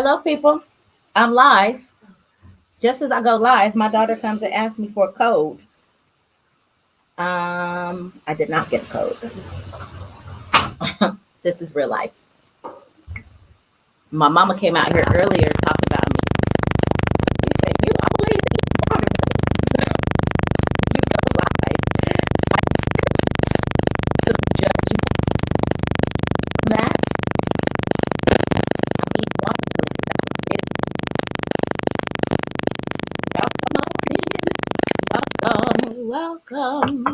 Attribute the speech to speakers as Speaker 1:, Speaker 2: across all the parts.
Speaker 1: Hello, people. I'm live. Just as I go live, my daughter comes and asks me for a code. I did not get a code. This is real life. My mama came out here earlier talking about me. She said, "You always eat water though." You go live. I sense some judgment from that. I eat water because that's my business. Y'all come on in. Welcome.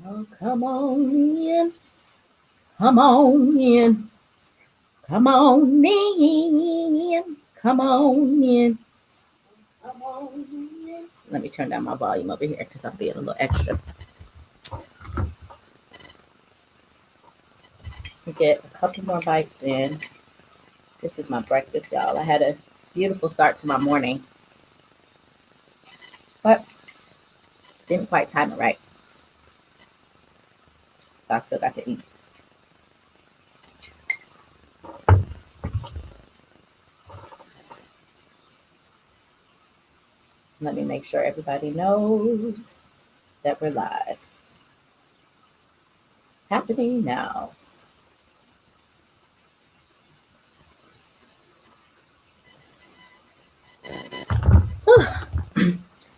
Speaker 1: Oh, come on in. Come on in. Come on in. Come on in. Come on in. Let me turn down my volume over here because I'm being a little extra. Get a couple more bites in. This is my breakfast, y'all. I had a beautiful start to my morning, but didn't quite time it right. So I still got to eat. Let me make sure everybody knows that we're live. Happening now.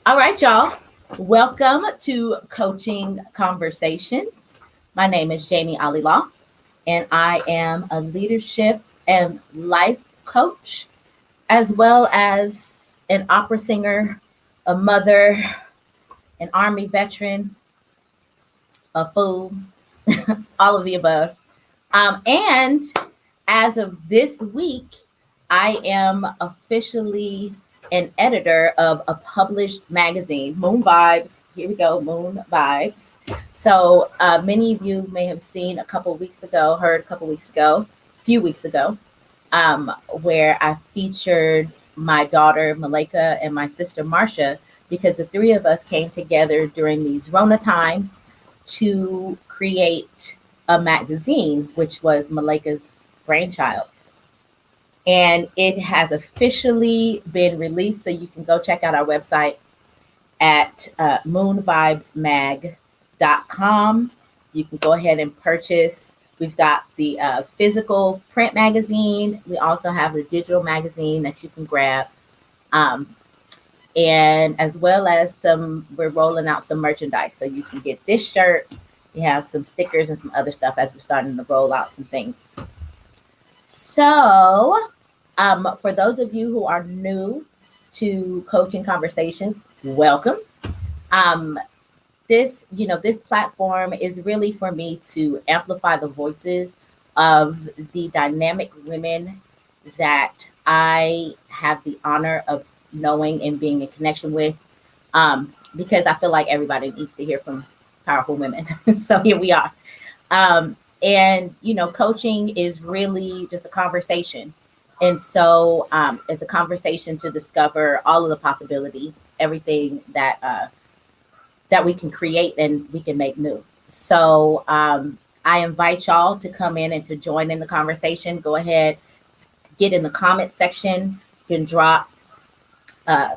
Speaker 1: All right, y'all. Welcome to Coaching Conversations. My name is Jamie Alilaw, and I am a leadership and life coach, as well as an opera singer, a mother, an Army veteran, a fool, all of the above. And as of this week, I am officially an editor of a published magazine, Moon Vibes. Here we go, Moon Vibes. So many of you may have seen a few weeks ago, where I featured my daughter Malika and my sister Marcia, because the three of us came together during these Rona times to create a magazine, which was Malika's brainchild. And it has officially been released, so you can go check out our website at moonvibesmag.com. You can go ahead and purchase. We've got the physical print magazine. We also have the digital magazine that you can grab. And as well as we're rolling out some merchandise. So you can get this shirt. We have some stickers and some other stuff as we're starting to roll out some things. So for those of you who are new to Coaching Conversations, welcome. This platform is really for me to amplify the voices of the dynamic women that I have the honor of knowing and being in connection with, because I feel like everybody needs to hear from powerful women. So here we are. And, coaching is really just a conversation. And so it's a conversation to discover all of the possibilities, everything that we can create and we can make new. So I invite y'all to come in and to join in the conversation. Go ahead, get in the comment section. You can drop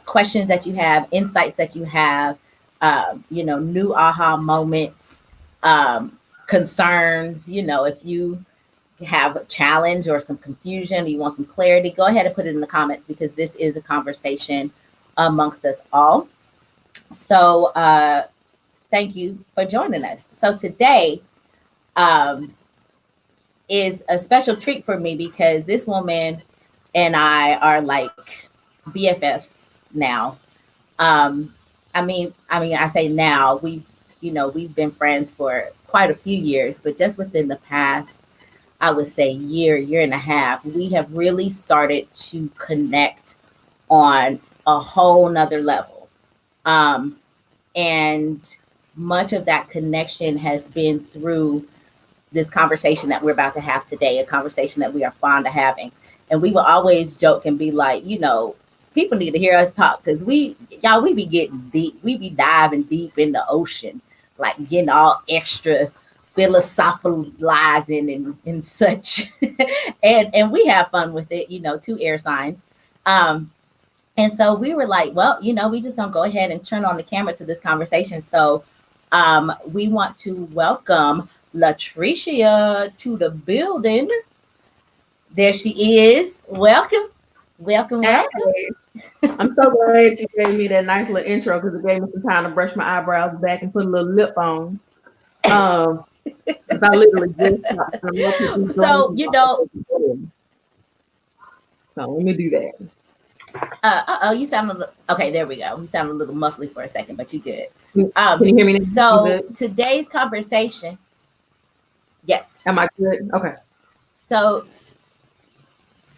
Speaker 1: questions that you have, insights that you have, new aha moments, concerns. If you have a challenge or some confusion, you want some clarity, go ahead and put it in the comments, because this is a conversation amongst us all. So thank you for joining us. So today is a special treat for me, because this woman and I are like BFFs now. I say now, we've been friends for quite a few years, but just within the past, I would say year and a half, we have really started to connect on a whole nother level. And much of that connection has been through this conversation that we're about to have today, a conversation that we are fond of having. And we will always joke and be like, people need to hear us talk, because we be getting deep. We be diving deep in the ocean, like getting all extra philosophizing and such. And we have fun with it, two air signs. And so we were like, well, we just gonna go ahead and turn on the camera to this conversation. So we want to welcome LaTrishia to the building. There she is. Welcome. Welcome.
Speaker 2: Hey, I'm so glad you gave me that nice little intro because it gave me some time to brush my eyebrows back and put a little lip on. I literally just
Speaker 1: so
Speaker 2: so let me do that.
Speaker 1: You sound a little, okay, there we go. You sound a little muffly for a second, but you good.
Speaker 2: Can you hear me now?
Speaker 1: So today's conversation, yes.
Speaker 2: Am I good? Okay.
Speaker 1: So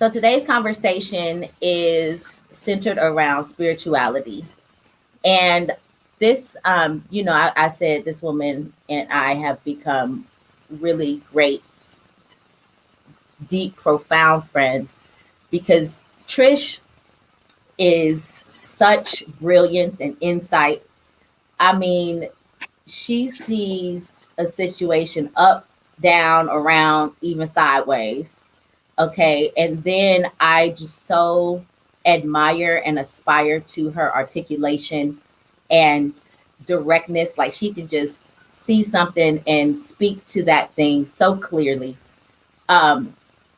Speaker 1: today's conversation is centered around spirituality. And this, I said this woman and I have become really great, deep, profound friends because Trish is such brilliance and insight. I mean, she sees a situation up, down, around, even sideways. Okay. And then I just so admire and aspire to her articulation and directness. Like she can just see something and speak to that thing so clearly.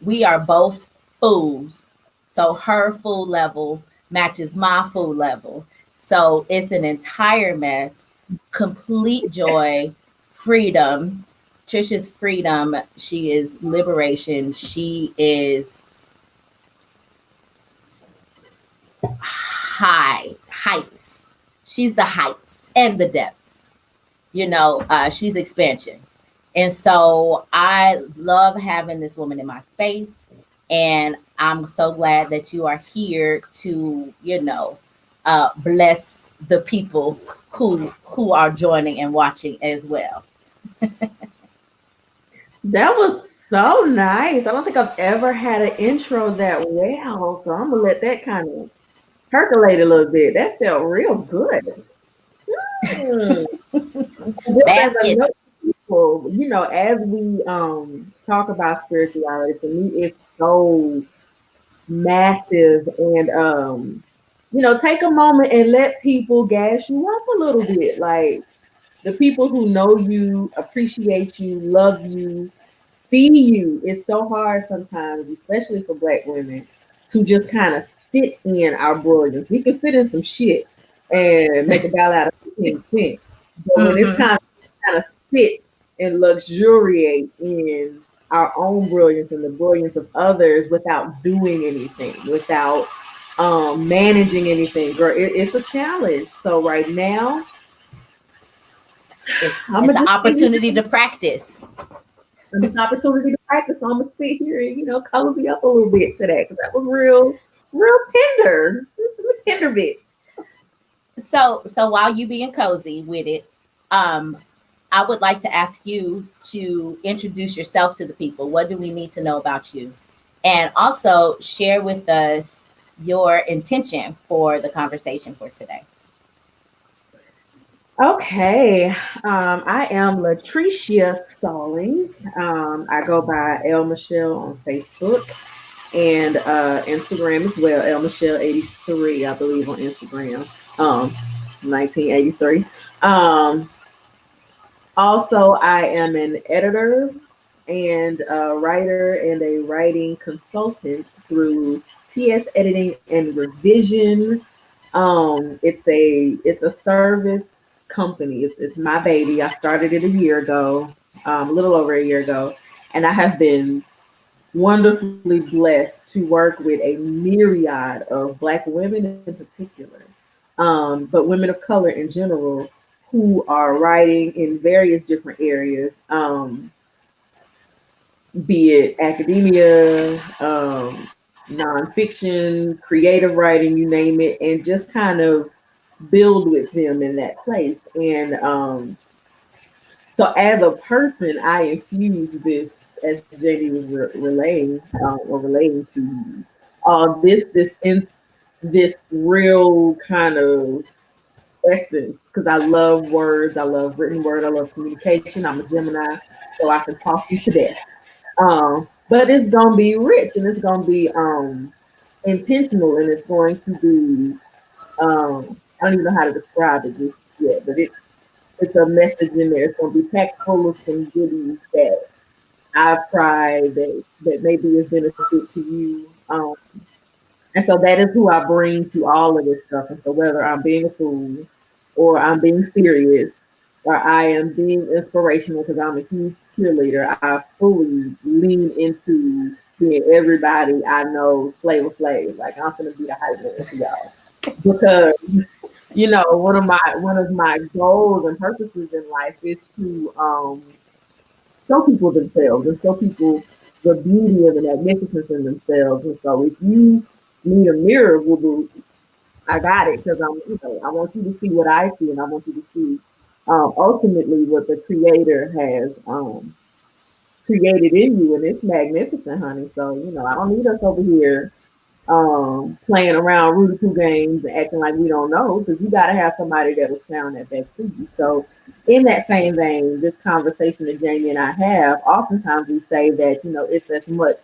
Speaker 1: We are both fools. So her fool level matches my fool level. So it's an entire mess, complete joy, freedom. Trisha's freedom. She is liberation. She is heights. She's the heights and the depths. She's expansion. And so I love having this woman in my space. And I'm so glad that you are here to, bless the people who are joining and watching as well.
Speaker 2: That was so nice. I don't think I've ever had an intro that well, so I'm gonna let that kind of percolate a little bit. That felt real good.
Speaker 1: Basket.
Speaker 2: People, as we talk about spirituality, for me, it's so massive, and take a moment and let people gas you up a little bit, like the people who know you, appreciate you, love you, see you. It's so hard sometimes, especially for Black women, to just kind of sit in our brilliance. We can sit in some shit and make a dollar out of 15 cents. But when it's time to kind of sit and luxuriate in our own brilliance and the brilliance of others without doing anything, without managing anything, girl, it's a challenge. So right now,
Speaker 1: it's the opportunity to practice.
Speaker 2: And it's an opportunity to practice. So I'm gonna sit here and cozy up a little bit today because that was real tender, tender bits.
Speaker 1: So while you being cozy with it, I would like to ask you to introduce yourself to the people. What do we need to know about you? And also share with us your intention for the conversation for today.
Speaker 2: Okay, I am LaTrishia Stalling. I go by L Michelle on Facebook and Instagram as well. L Michelle 83, I believe, on Instagram. 1983. Also, I am an editor and a writer and a writing consultant through TS Editing and Revision. It's a service company. It's my baby. I started it a year ago, a little over a year ago, and I have been wonderfully blessed to work with a myriad of Black women in particular, but women of color in general who are writing in various different areas, be it academia, nonfiction, creative writing, you name it, and just kind of build with them in that place. And so as a person, I infuse this, as JD was relaying or relating to, this real kind of essence, because I love words, I love written word, I love communication. I'm a Gemini, so I can talk you to death. But it's gonna be rich and it's gonna be intentional and it's going to be I don't even know how to describe it just yet, but it's a message in there. It's gonna be packed full of some goodies that I've tried that maybe is benefit to you. And so that is who I bring to all of this stuff. And so whether I'm being a fool or I'm being serious or I am being inspirational because I'm a huge cheerleader, I fully lean into being everybody I know Flavor Flav. Like I'm gonna be the hype man for y'all. Because one of my goals and purposes in life is to show people themselves and show people the beauty and the magnificence in themselves. And so if you need a mirror, boo, I got it because I want you to see what I see, and I want you to see ultimately what the Creator has created in you, and it's magnificent, honey. So I don't need us over here playing around Rudical games and acting like we don't know, because you got to have somebody that will sound that back to you. So, in that same vein, this conversation that Jamie and I have, oftentimes we say that it's as much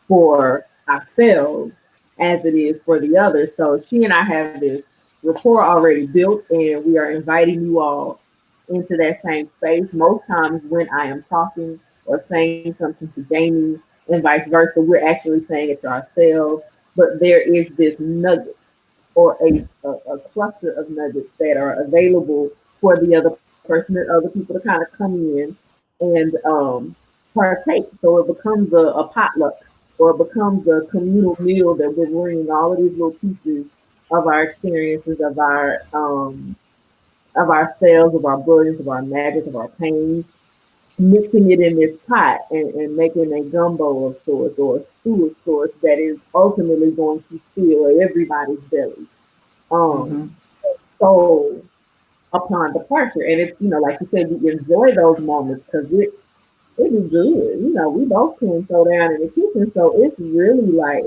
Speaker 2: for ourselves as it is for the others. So she and I have this rapport already built, and we are inviting you all into that same space. Most times when I am talking or saying something to Jamie and vice versa, we're actually saying it to ourselves. But there is this nugget or a cluster of nuggets that are available for the other person and other people to kind of come in and partake. So it becomes a potluck or it becomes a communal meal that we're bringing all of these little pieces of our experiences, of ourselves, of our brilliance, of our magic, of our pain, mixing it in this pot and making a gumbo of sorts or a stew of sorts that is ultimately going to fill everybody's belly.
Speaker 1: Mm-hmm.
Speaker 2: Um, so upon departure, and it's like you said, you enjoy those moments because it is good. We both can throw down in the kitchen, so it's really like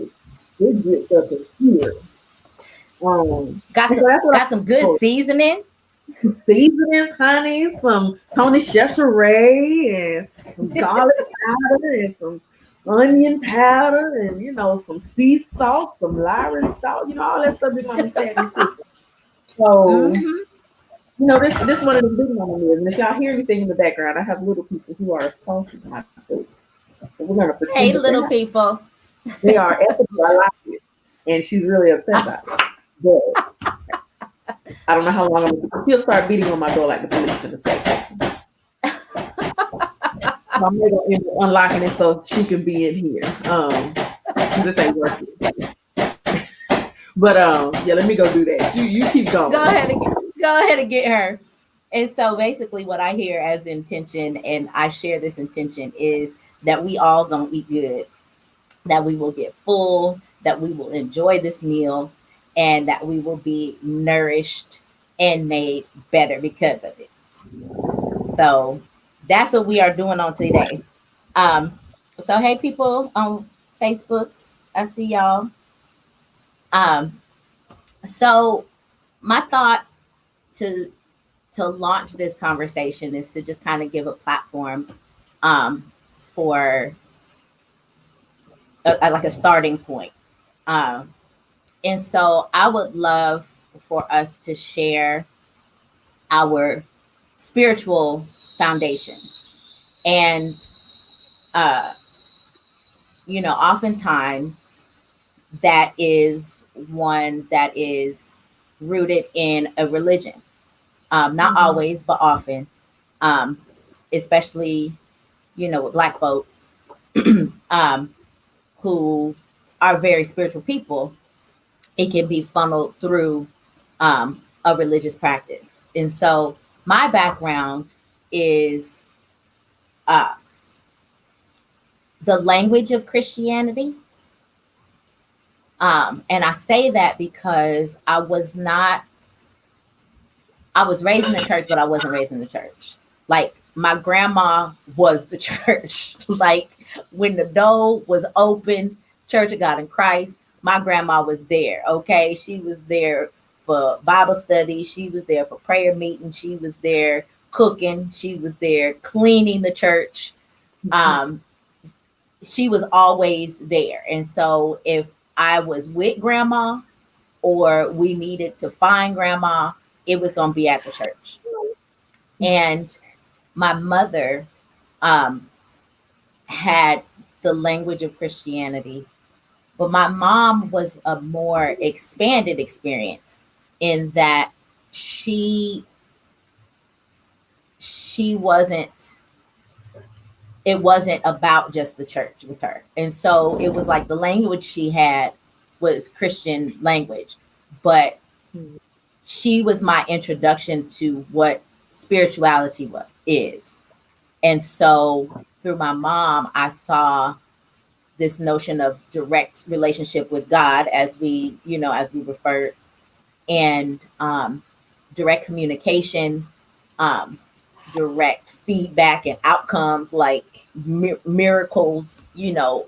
Speaker 2: it gets up in here.
Speaker 1: Got
Speaker 2: And
Speaker 1: some
Speaker 2: so that's what
Speaker 1: got some good
Speaker 2: I'm
Speaker 1: seasoning.
Speaker 2: seasonings, honey, some Tony Cheshire and some garlic powder and some onion powder and some sea salt, some Lyris salt, all that stuff we're gonna be adding to it. So
Speaker 1: Mm-hmm.
Speaker 2: this one of the big mama is. And if y'all hear anything in the background, I have little people who are supposed to my food. So we're gonna pretend
Speaker 1: Hey,
Speaker 2: that they're
Speaker 1: little
Speaker 2: not.
Speaker 1: people.
Speaker 2: They are ethical. I like it, and she's really upset about it. But I don't know how long she'll start beating on my door like the police in the state. So I'm gonna end up unlocking it so she can be in here. This ain't working. But yeah, let me go do that. You keep going.
Speaker 1: Go ahead and get her. And so basically what I hear as intention, and I share this intention, is that we all gonna eat good, that we will get full, that we will enjoy this meal, and that we will be nourished and made better because of it. So that's what we are doing on today. Um, so hey people on Facebook, I see y'all. Um, so my thought to launch this conversation is to just kind of give a platform for like a starting point. Um, and so I would love for us to share our spiritual foundations. And, uh, oftentimes that is one that is rooted in a religion. Not
Speaker 2: Mm-hmm.
Speaker 1: always, but often, um, especially, with Black folks um, who are very spiritual people. It can be funneled through a religious practice. And so my background is uh, the language of Christianity. And I say that because I was raised in the church, but I wasn't raised in the church. Like my grandma was the church. Like when the door was open, Church of God in Christ, my grandma was there. Okay. She was there for Bible study. She was there for prayer meeting. She was there cooking. She was there cleaning the church. Um, she was always there. And so if I was with grandma or we needed to find grandma, it was going to be at the church. And my mother um, had the language of Christianity, but my mom was a more expanded experience in that she wasn't, it wasn't about just the church with her. And so it was like the language she had was Christian language, but she was my introduction to what spirituality is. And so through my mom, I saw this notion of direct relationship with God, as we, as we referred, and direct communication, um, direct feedback and outcomes, like miracles,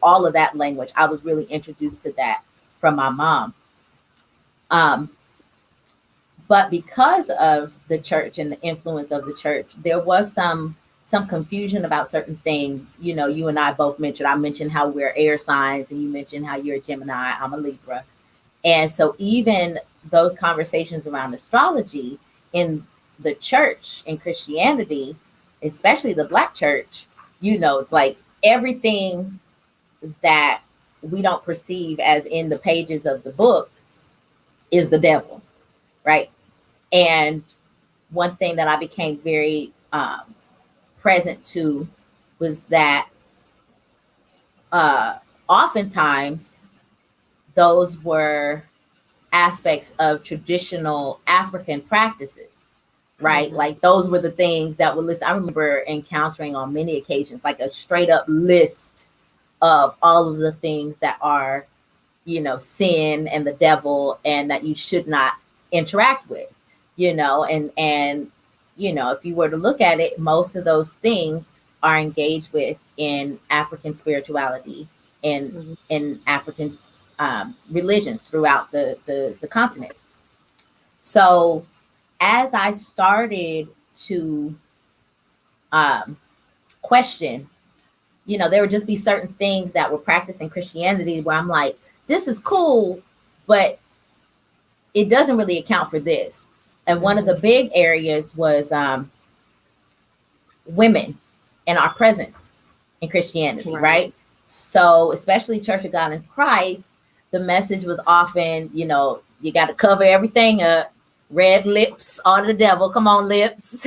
Speaker 1: all of that language. I was really introduced to that from my mom. But because of the church and the influence of the church, there was some confusion about certain things. You and I both mentioned, I mentioned how we're air signs, and you mentioned how you're a Gemini, I'm a Libra. And so even those conversations around astrology in the church, in Christianity, especially the Black church, it's like everything that we don't perceive as in the pages of the book is the devil, right? And one thing that I became very present to was that oftentimes those were aspects of traditional African practices, right? Mm-hmm. Like those were the things that were listed. I remember encountering on many occasions, like a straight up list of all of the things that are, sin and the devil, and that you should not interact with, and if you were to look at it, most of those things are engaged with in African spirituality and in African religions throughout the continent. So as I started to question, there would just be certain things that were practiced in Christianity where I'm like, this is cool, but it doesn't really account for this. And one of the big areas was women and our presence in Christianity, right? So especially Church of God in Christ, the message was often, you got to cover everything up. Red lips are the devil. Come on, lips.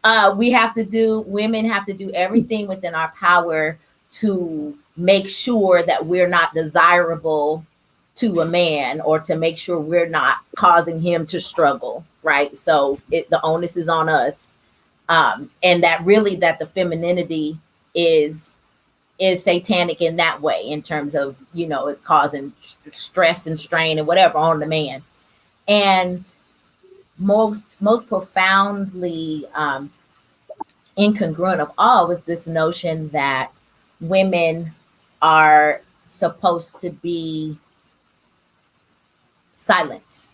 Speaker 1: Women have to do everything within our power to make sure that we're not desirable to a man, or to make sure we're not causing him to struggle, right? So the onus is on us. And that the femininity is satanic in that way, in terms of, it's causing stress and strain and whatever on the man. And most profoundly incongruent of all was this notion that women are supposed to be silent.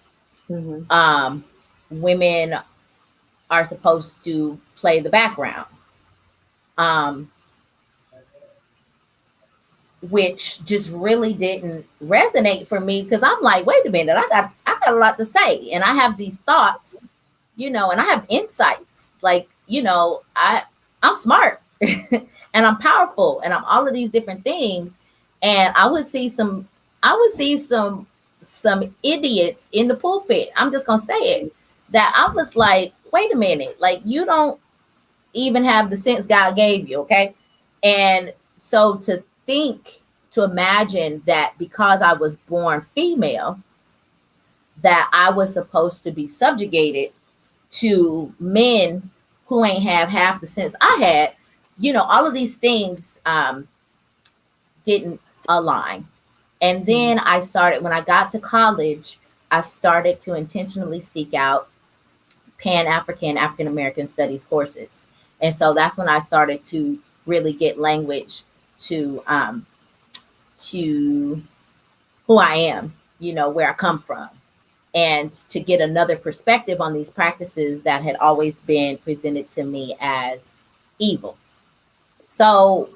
Speaker 1: Mm-hmm. Women are supposed to play the background, which just really didn't resonate for me, because I'm like, wait a minute, I got a lot to say, and I have these thoughts, and I have insights, like, I'm smart and I'm powerful and I'm all of these different things. And I would see some idiots in the pulpit, I'm just gonna say it, that I was like, wait a minute, like, you don't even have the sense God gave you, okay? And so to imagine that because I was born female, that I was supposed to be subjugated to men who ain't have half the sense I had, all of these things didn't align. And then when I got to college, I started to intentionally seek out Pan-African, African-American studies courses. And so that's when I started to really get language to who I am, where I come from. and to get another perspective on these practices that had always been presented to me as evil. So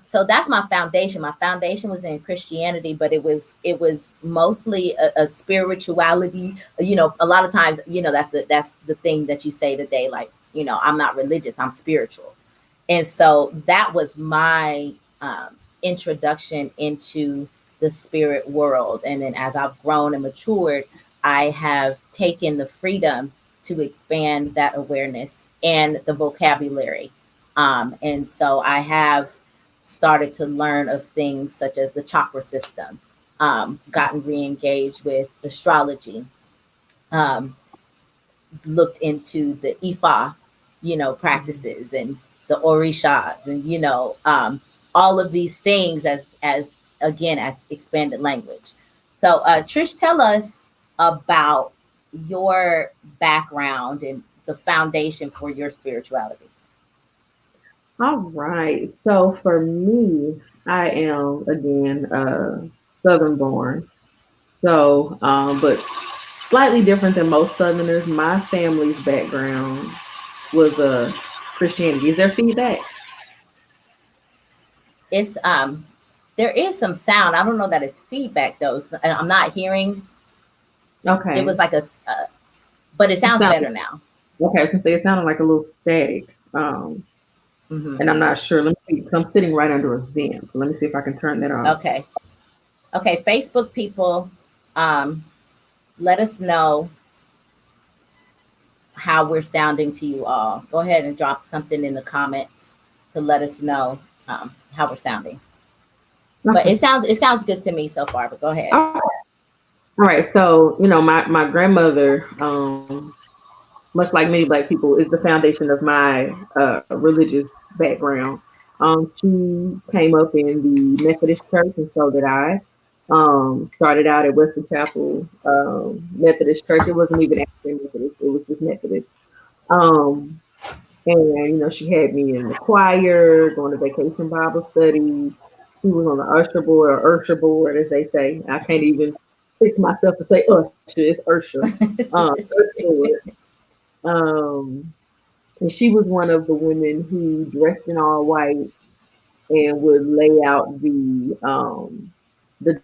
Speaker 1: so that's my foundation. My foundation was in Christianity, but it was mostly a spirituality. A lot of times, that's the thing that you say today, like, I'm not religious, I'm spiritual. And so that was my introduction into the spirit world. And then as I've grown and matured, I have taken the freedom to expand that awareness and the vocabulary. And so I have started to learn of things such as the chakra system, gotten re-engaged with astrology, um, looked into the Ifa, practices, and the Orishas, and all of these things as again as expanded language. So, Trish, tell us about your background and the foundation for your spirituality.
Speaker 2: All right. So for me, I am again Southern born. So, but slightly different than most Southerners. My family's background was Christianity. Is there feedback?
Speaker 1: It's there is some sound. I don't know that it's feedback though. I'm not hearing. It
Speaker 2: Okay.
Speaker 1: was like but it
Speaker 2: It
Speaker 1: sounds
Speaker 2: sounds
Speaker 1: better now.
Speaker 2: okay. I was gonna say it sounded like a little static.
Speaker 1: Hmm.
Speaker 2: And I'm not sure. Let me see. 'Cause I'm sitting right under a vent. So let me see if I can turn that off.
Speaker 1: Okay. Okay. Facebook people, um, let us know how we're sounding to you all. Go ahead and drop something in the comments to let us know how we're sounding. But
Speaker 2: Okay.
Speaker 1: it sounds good to me so far. But go ahead.
Speaker 2: All right. So my grandmother, much like many Black people, is the foundation of my religious background. She came up in the Methodist Church, and so did I. Started out at Western Chapel Methodist Church. It wasn't even actually Methodist; it was just Methodist. Um, and she had me in the choir, going to vacation Bible study. She was on the usher board or Ursher board, as they say. I can't even fix myself to say usher. It's Ursher. Usher board. Um, and she was one of the women who dressed in all white and would lay out the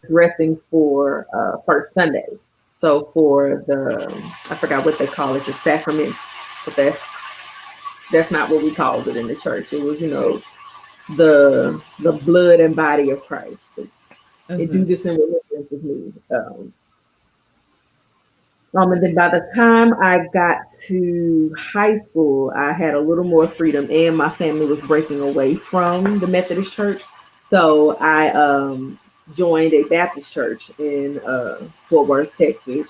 Speaker 2: dressing for first Sunday. So for I forgot what they call it, the sacrament, but that's not what we called it in the church. It was the blood and body of Christ. And do
Speaker 1: Hmm.
Speaker 2: this in remembrance of me. And then by the time I got to high school, I had a little more freedom, and my family was breaking away from the Methodist church. So I joined a Baptist church in Fort Worth, Texas,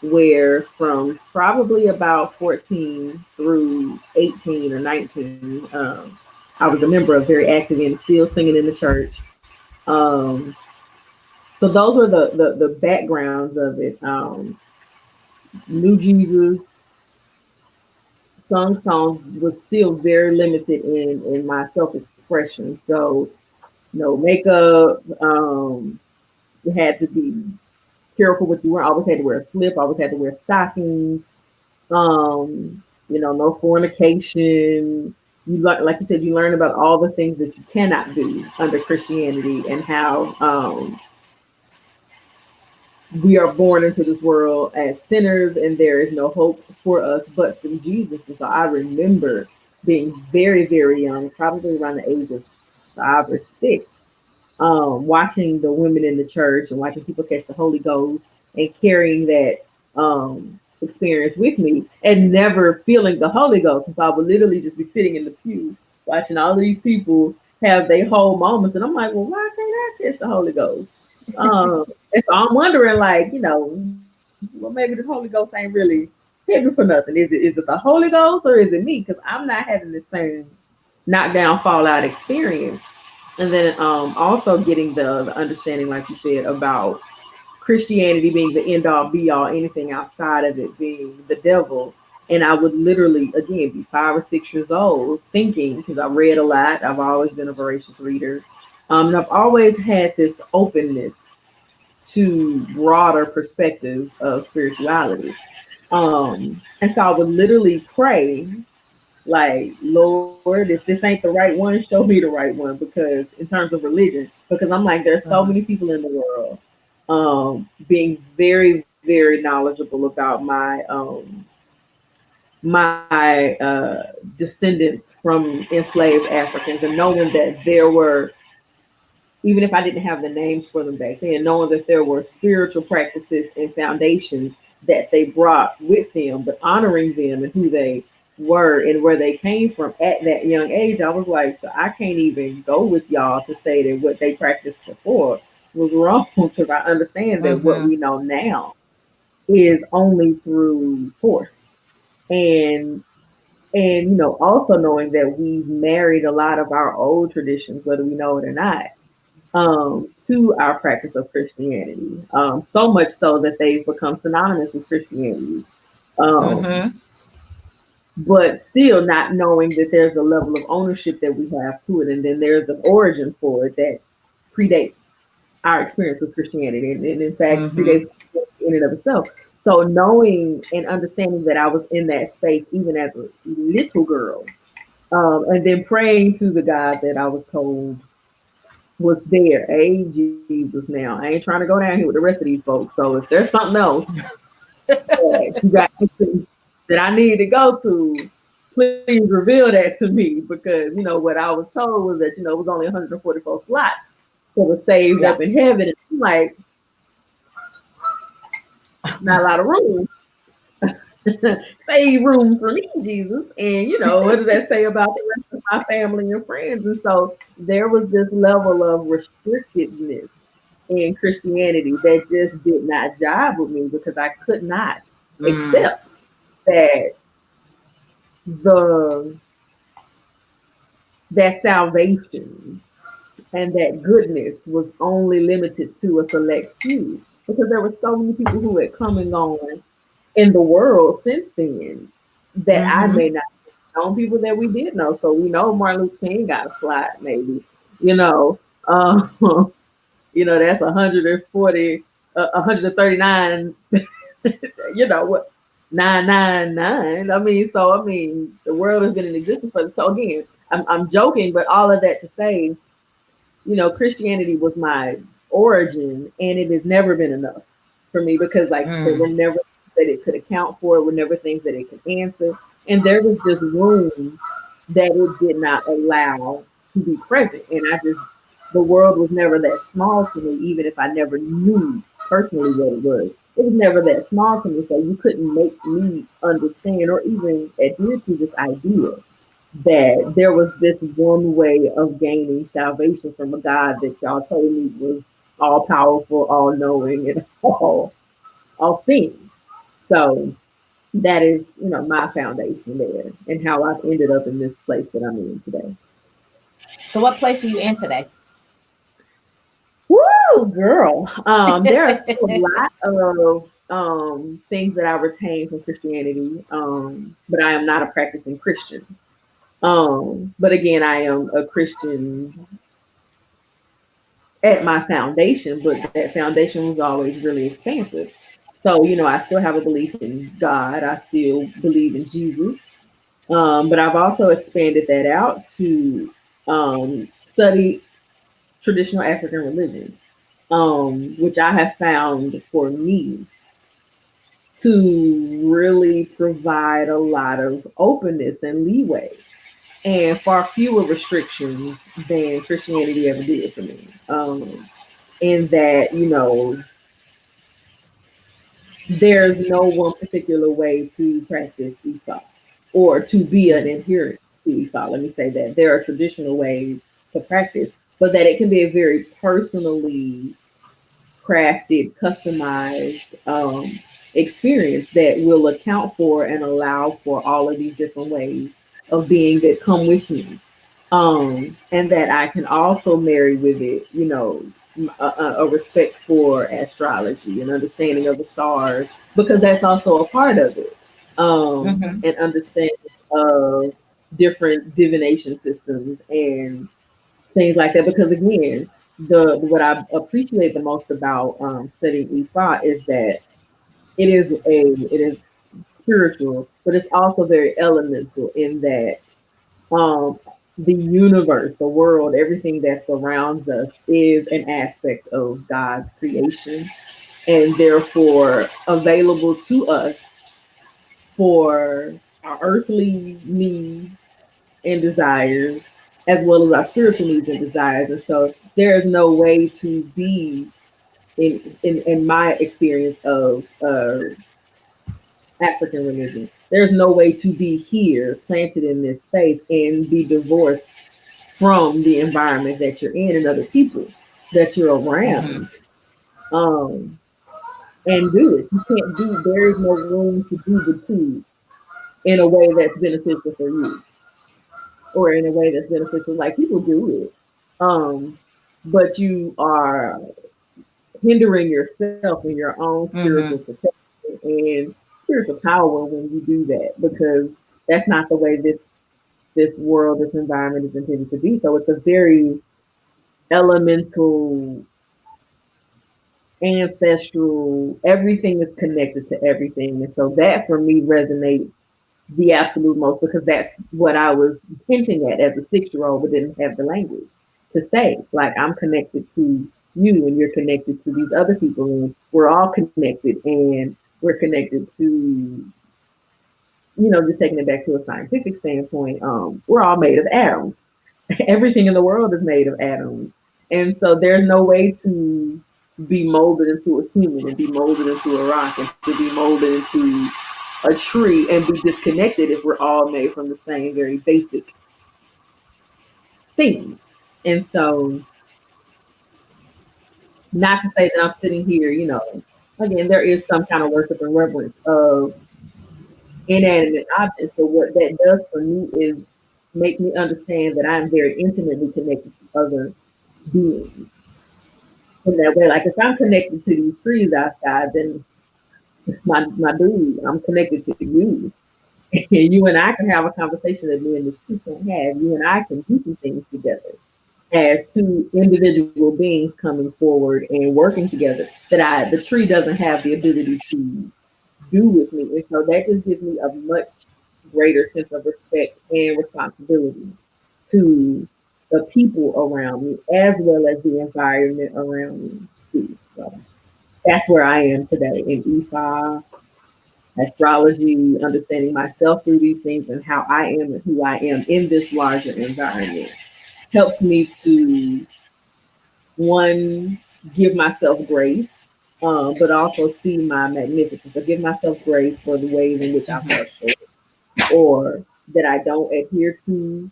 Speaker 2: where from probably about 14 through 18 or 19, I was a member of, very active and still singing in the church. Um, so those were the backgrounds of it. Knew Jesus, sung songs, was still very limited in my self expression. So no makeup. You had to be careful what you wear. Always had to wear a slip. Always had to wear stockings. No fornication. You learn, like you said, you learn about all the things that you cannot do under Christianity, and how we are born into this world as sinners, and there is no hope for us but through Jesus. And so I remember being very, very young, probably around the age of 5 or 6, watching the women in the church and watching people catch the Holy Ghost and carrying that experience with me, and never feeling the Holy Ghost. And so I would literally just be sitting in the pew watching all these people have their whole moments, and I'm like, well, why can't I catch the Holy Ghost? And so I'm wondering, like, well, maybe the Holy Ghost ain't really hitting for nothing. Is it the Holy Ghost, or is it me? Because I'm not having the same knockdown fallout experience. And then also getting the understanding, like you said, about Christianity being the end all be all, anything outside of it being the devil. And I would literally, again, be 5 or 6 years old thinking, because I read a lot, I've always been a voracious reader. And I've always had this openness to broader perspectives of spirituality. And so I would literally pray, like, Lord, if this ain't the right one, show me the right one, because in terms of religion, because I'm like, there's so
Speaker 1: Mhm.
Speaker 2: many people in the world, being very, very knowledgeable about my descendants from enslaved Africans, and knowing that there were, even if I didn't have the names for them back then, knowing that there were spiritual practices and foundations that they brought with them, but honoring them and who they were and where they came from at that young age, I was like, so I can't even go with y'all to say that what they practiced before was wrong, because I understand that what
Speaker 1: Mhm.
Speaker 2: we know now is only through force. And also knowing that we've married a lot of our old traditions, whether we know it or not, to our practice of Christianity. So much so that they've become synonymous with Christianity. Um,
Speaker 1: Mhm.
Speaker 2: but still not knowing that there's a level of ownership that we have to it, and then there's an origin for it that predates our experience with Christianity, and in fact
Speaker 1: Mhm.
Speaker 2: predates in and of itself. So knowing and understanding that I was in that space even as a little girl, and then praying to the God that I was told was there. Hey, Jesus, now I ain't trying to go down here with the rest of these folks. So if there's something else that you got that I need to go to, please reveal that to me, because what I was told was that it was only 144 slots for the saved up
Speaker 1: Yeah.
Speaker 2: in heaven. And I'm like, not a lot of room. Save room for me, Jesus. And what does that say about the rest of my family and friends? And so there was this level of restrictedness in Christianity that just did not jive with me, because I could not
Speaker 1: Mm.
Speaker 2: accept that the that salvation and that goodness was only limited to a select few, because there were so many people who had come and gone in the world since then that I
Speaker 1: Mhm.
Speaker 2: may not have known, people that we did know. So we know Martin Luther King got a slot, maybe, you know. Um, that's 140, 139, what, 999. I mean, the world has been in existence for. So again, I'm joking, but all of that to say, Christianity was my origin, and it has never been enough for me, because like there
Speaker 1: Mm.
Speaker 2: were never things that it could account for, were never things that it could answer, and there was just room that it did not allow to be present. And the world was never that small to me, even if I never knew personally what it was. It was never that small to me, so you couldn't make me understand or even adhere to this idea that there was this one way of gaining salvation from a God that y'all told me was all powerful, all knowing, and all things. So that is, my foundation there, and how I've ended up in this place that I'm in today.
Speaker 1: So what place are you in today?
Speaker 2: Woo, girl. There are still a lot of things that I retain from Christianity, but I am not a practicing Christian. But again, I am a Christian at my foundation, but that foundation was always really expansive. So, I still have a belief in God. I still believe in Jesus. But I've also expanded that out to study traditional African religion, which I have found for me to really provide a lot of openness and leeway, and far fewer restrictions than Christianity ever did for me. In that, there's no one particular way to practice Esau or to be an adherent to Esau. Let me say that there are traditional ways to practice, but that it can be a very personally crafted, customized experience that will account for and allow for all of these different ways of being that come with me. And that I can also marry with it, a respect for astrology and understanding of the stars, because that's also a part of it.
Speaker 1: Mhm.
Speaker 2: And understanding of different divination systems and things like that. Because again, the what I appreciate the most about studying Ifa is that it is spiritual, but it's also very elemental in that um, the universe, the world, everything that surrounds us is an aspect of God's creation and therefore available to us for our earthly needs and desires, as well as our spiritual needs and desires. And so there is no way to be in my experience of African religion. There's no way to be here, planted in this space, and be divorced from the environment that you're in and other people that you're
Speaker 1: Hmm.
Speaker 2: around. Um, and do it. You can't do. There is no room to do the two in a way that's beneficial for you, or in a way that's beneficial. Like people do it, but you are hindering yourself in your own spiritual
Speaker 1: Hmm.
Speaker 2: protection and spiritual power when you do that, because that's not the way this world, this environment is intended to be. So it's a very elemental, ancestral, everything is connected to everything. And so that for me resonates the absolute most, because that's what I was hinting at as a 6 year old, but didn't have the language to say. Like, I'm connected to you and you're connected to these other people, and we're all connected, and we're connected to, just taking it back to a scientific standpoint, we're all made of atoms. Everything in the world is made of atoms. And so there's no way to be molded into a human and be molded into a rock and to be molded into a tree and be disconnected if we're all made from the same very basic things. And so, not to say that I'm sitting here, again, there is some kind of worship and reverence of inanimate objects. So what that does for me is make me understand that I'm very intimately connected to other beings in that way. Like if I'm connected to these trees outside, then my dude, I'm connected to you. And you and I can have a conversation that me and this tree can't have. You and I can do some things together as two individual beings coming forward and working together that the tree doesn't have the ability to do with me. And so that just gives me a much greater sense of respect and responsibility to the people around me as well as the environment around me too. So that's where I am today in EFI, astrology, understanding myself through these things and how I am and who I am in this larger environment helps me to one, give myself grace, but also see my magnificence. I give myself grace for the ways in which I fall short or that I don't adhere to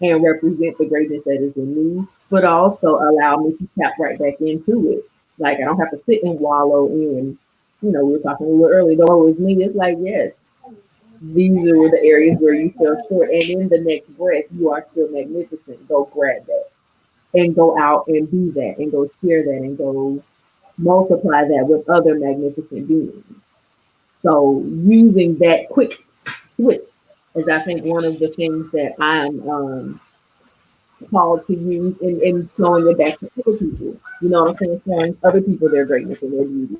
Speaker 2: and represent the greatness that is in me, but also allow me to tap right back into it. Like I don't have to sit and wallow in, we were talking a little earlier, the woe is me. It's like, yes, these are the areas where you fell short. And in the next breath, you are still magnificent. Go grab that and go out and do that and go share that and go multiply that with other magnificent beings. So using that quick switch is, I think, one of the things that I'm called to use in showing it back to other people. You know what I'm saying? Showing other people their greatness and their beauty.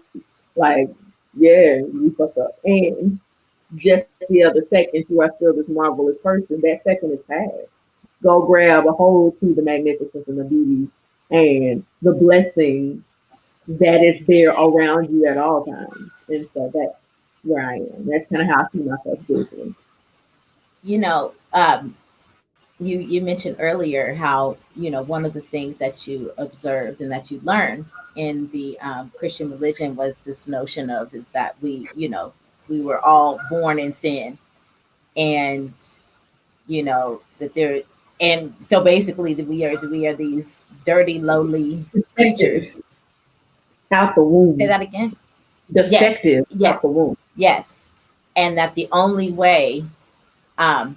Speaker 2: Like, yeah, you fucked up. And just the other second, you are still this marvelous person. That second is past. Go grab a hold to the magnificence and the beauty and the blessing that is there around you at all times. And so that's where I am. That's kind of how I see myself spiritually.
Speaker 1: You know, you mentioned earlier how one of the things that you observed and that you learned in the Christian religion was this notion of is that we were all born in sin, and that there, and so basically that we are these dirty lowly
Speaker 2: Defective
Speaker 1: creatures.
Speaker 2: out the
Speaker 1: Say
Speaker 2: womb.
Speaker 1: that again. Yes,
Speaker 2: Defective out
Speaker 1: yes,
Speaker 2: the womb.
Speaker 1: yes, and that the only way um,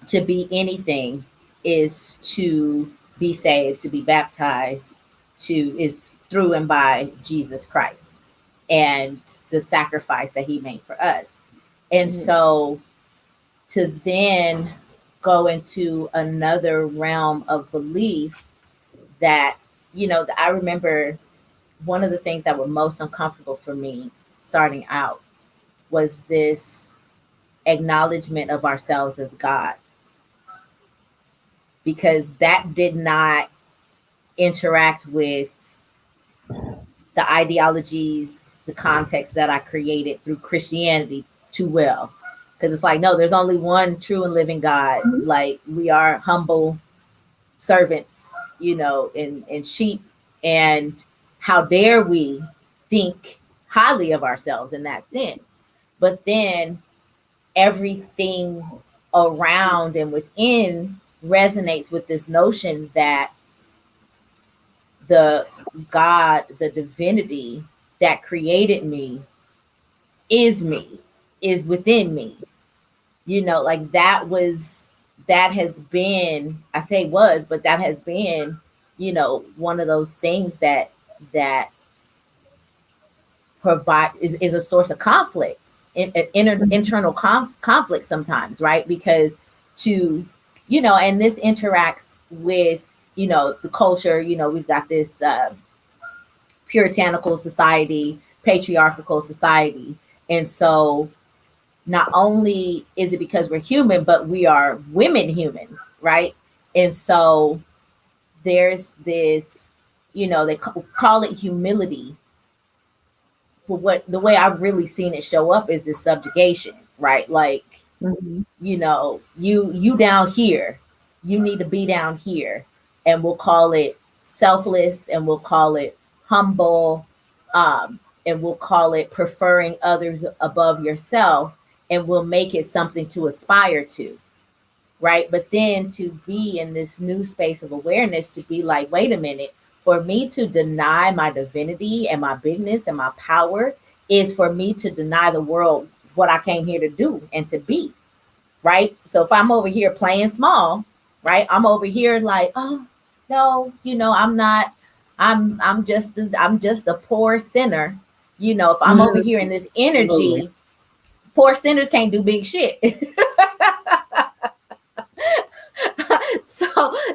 Speaker 1: to be anything is to be saved, to be baptized, to is through and by Jesus Christ and the sacrifice that he made for us. And
Speaker 2: Mhm.
Speaker 1: so to then go into another realm of belief that I remember one of the things that were most uncomfortable for me starting out was this acknowledgement of ourselves as God, because that did not interact with the ideologies, the context that I created through Christianity too well. Because it's like, no, there's only one true and living God.
Speaker 2: Mhm.
Speaker 1: Like, we are humble servants, and sheep. And how dare we think highly of ourselves in that sense? But then everything around and within resonates with this notion that the God, the divinity that created me, is within me. Like that has been, I say was, but that has been, one of those things that provide is a source of conflict, internal conflict sometimes, right? Because to, and this interacts with, the culture. We've got this puritanical society, patriarchal society. And so not only is it because we're human, but we are women humans, right? And so there's this, they call it humility. But the way I've really seen it show up is this subjugation, right? Like,
Speaker 2: Mhm.
Speaker 1: you down here, you need to be down here, and we'll call it selfless, and we'll call it humble, and we'll call it preferring others above yourself, and we'll make it something to aspire to, right? But then to be in this new space of awareness, to be like, wait a minute, for me to deny my divinity and my bigness and my power is for me to deny the world what I came here to do and to be, right? So if I'm over here playing small, right, I'm over here like, oh no, I'm not. I'm just a poor sinner. If I'm over
Speaker 2: Mhm.
Speaker 1: here in this
Speaker 2: Absolutely.
Speaker 1: energy, poor sinners can't do big shit.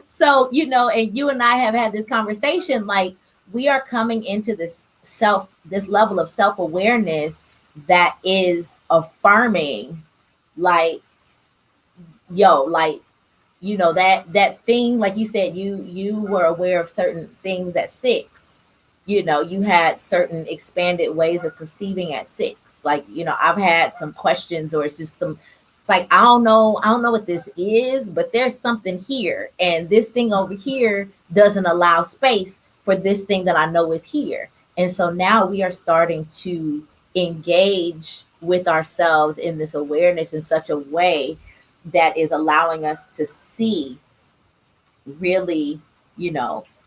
Speaker 1: So and you and I have had this conversation. Like, we are coming into this level of self awareness that is affirming, like, yo, like, that thing, like you said, you were aware of certain things at 6. You had certain expanded ways of perceiving at 6. Like, I've had some questions, or it's like, I don't know what this is, but there's something here, and this thing over here doesn't allow space for this thing that I know is here. And so now we are starting to engage with ourselves in this awareness in such a way that is allowing us to see, really,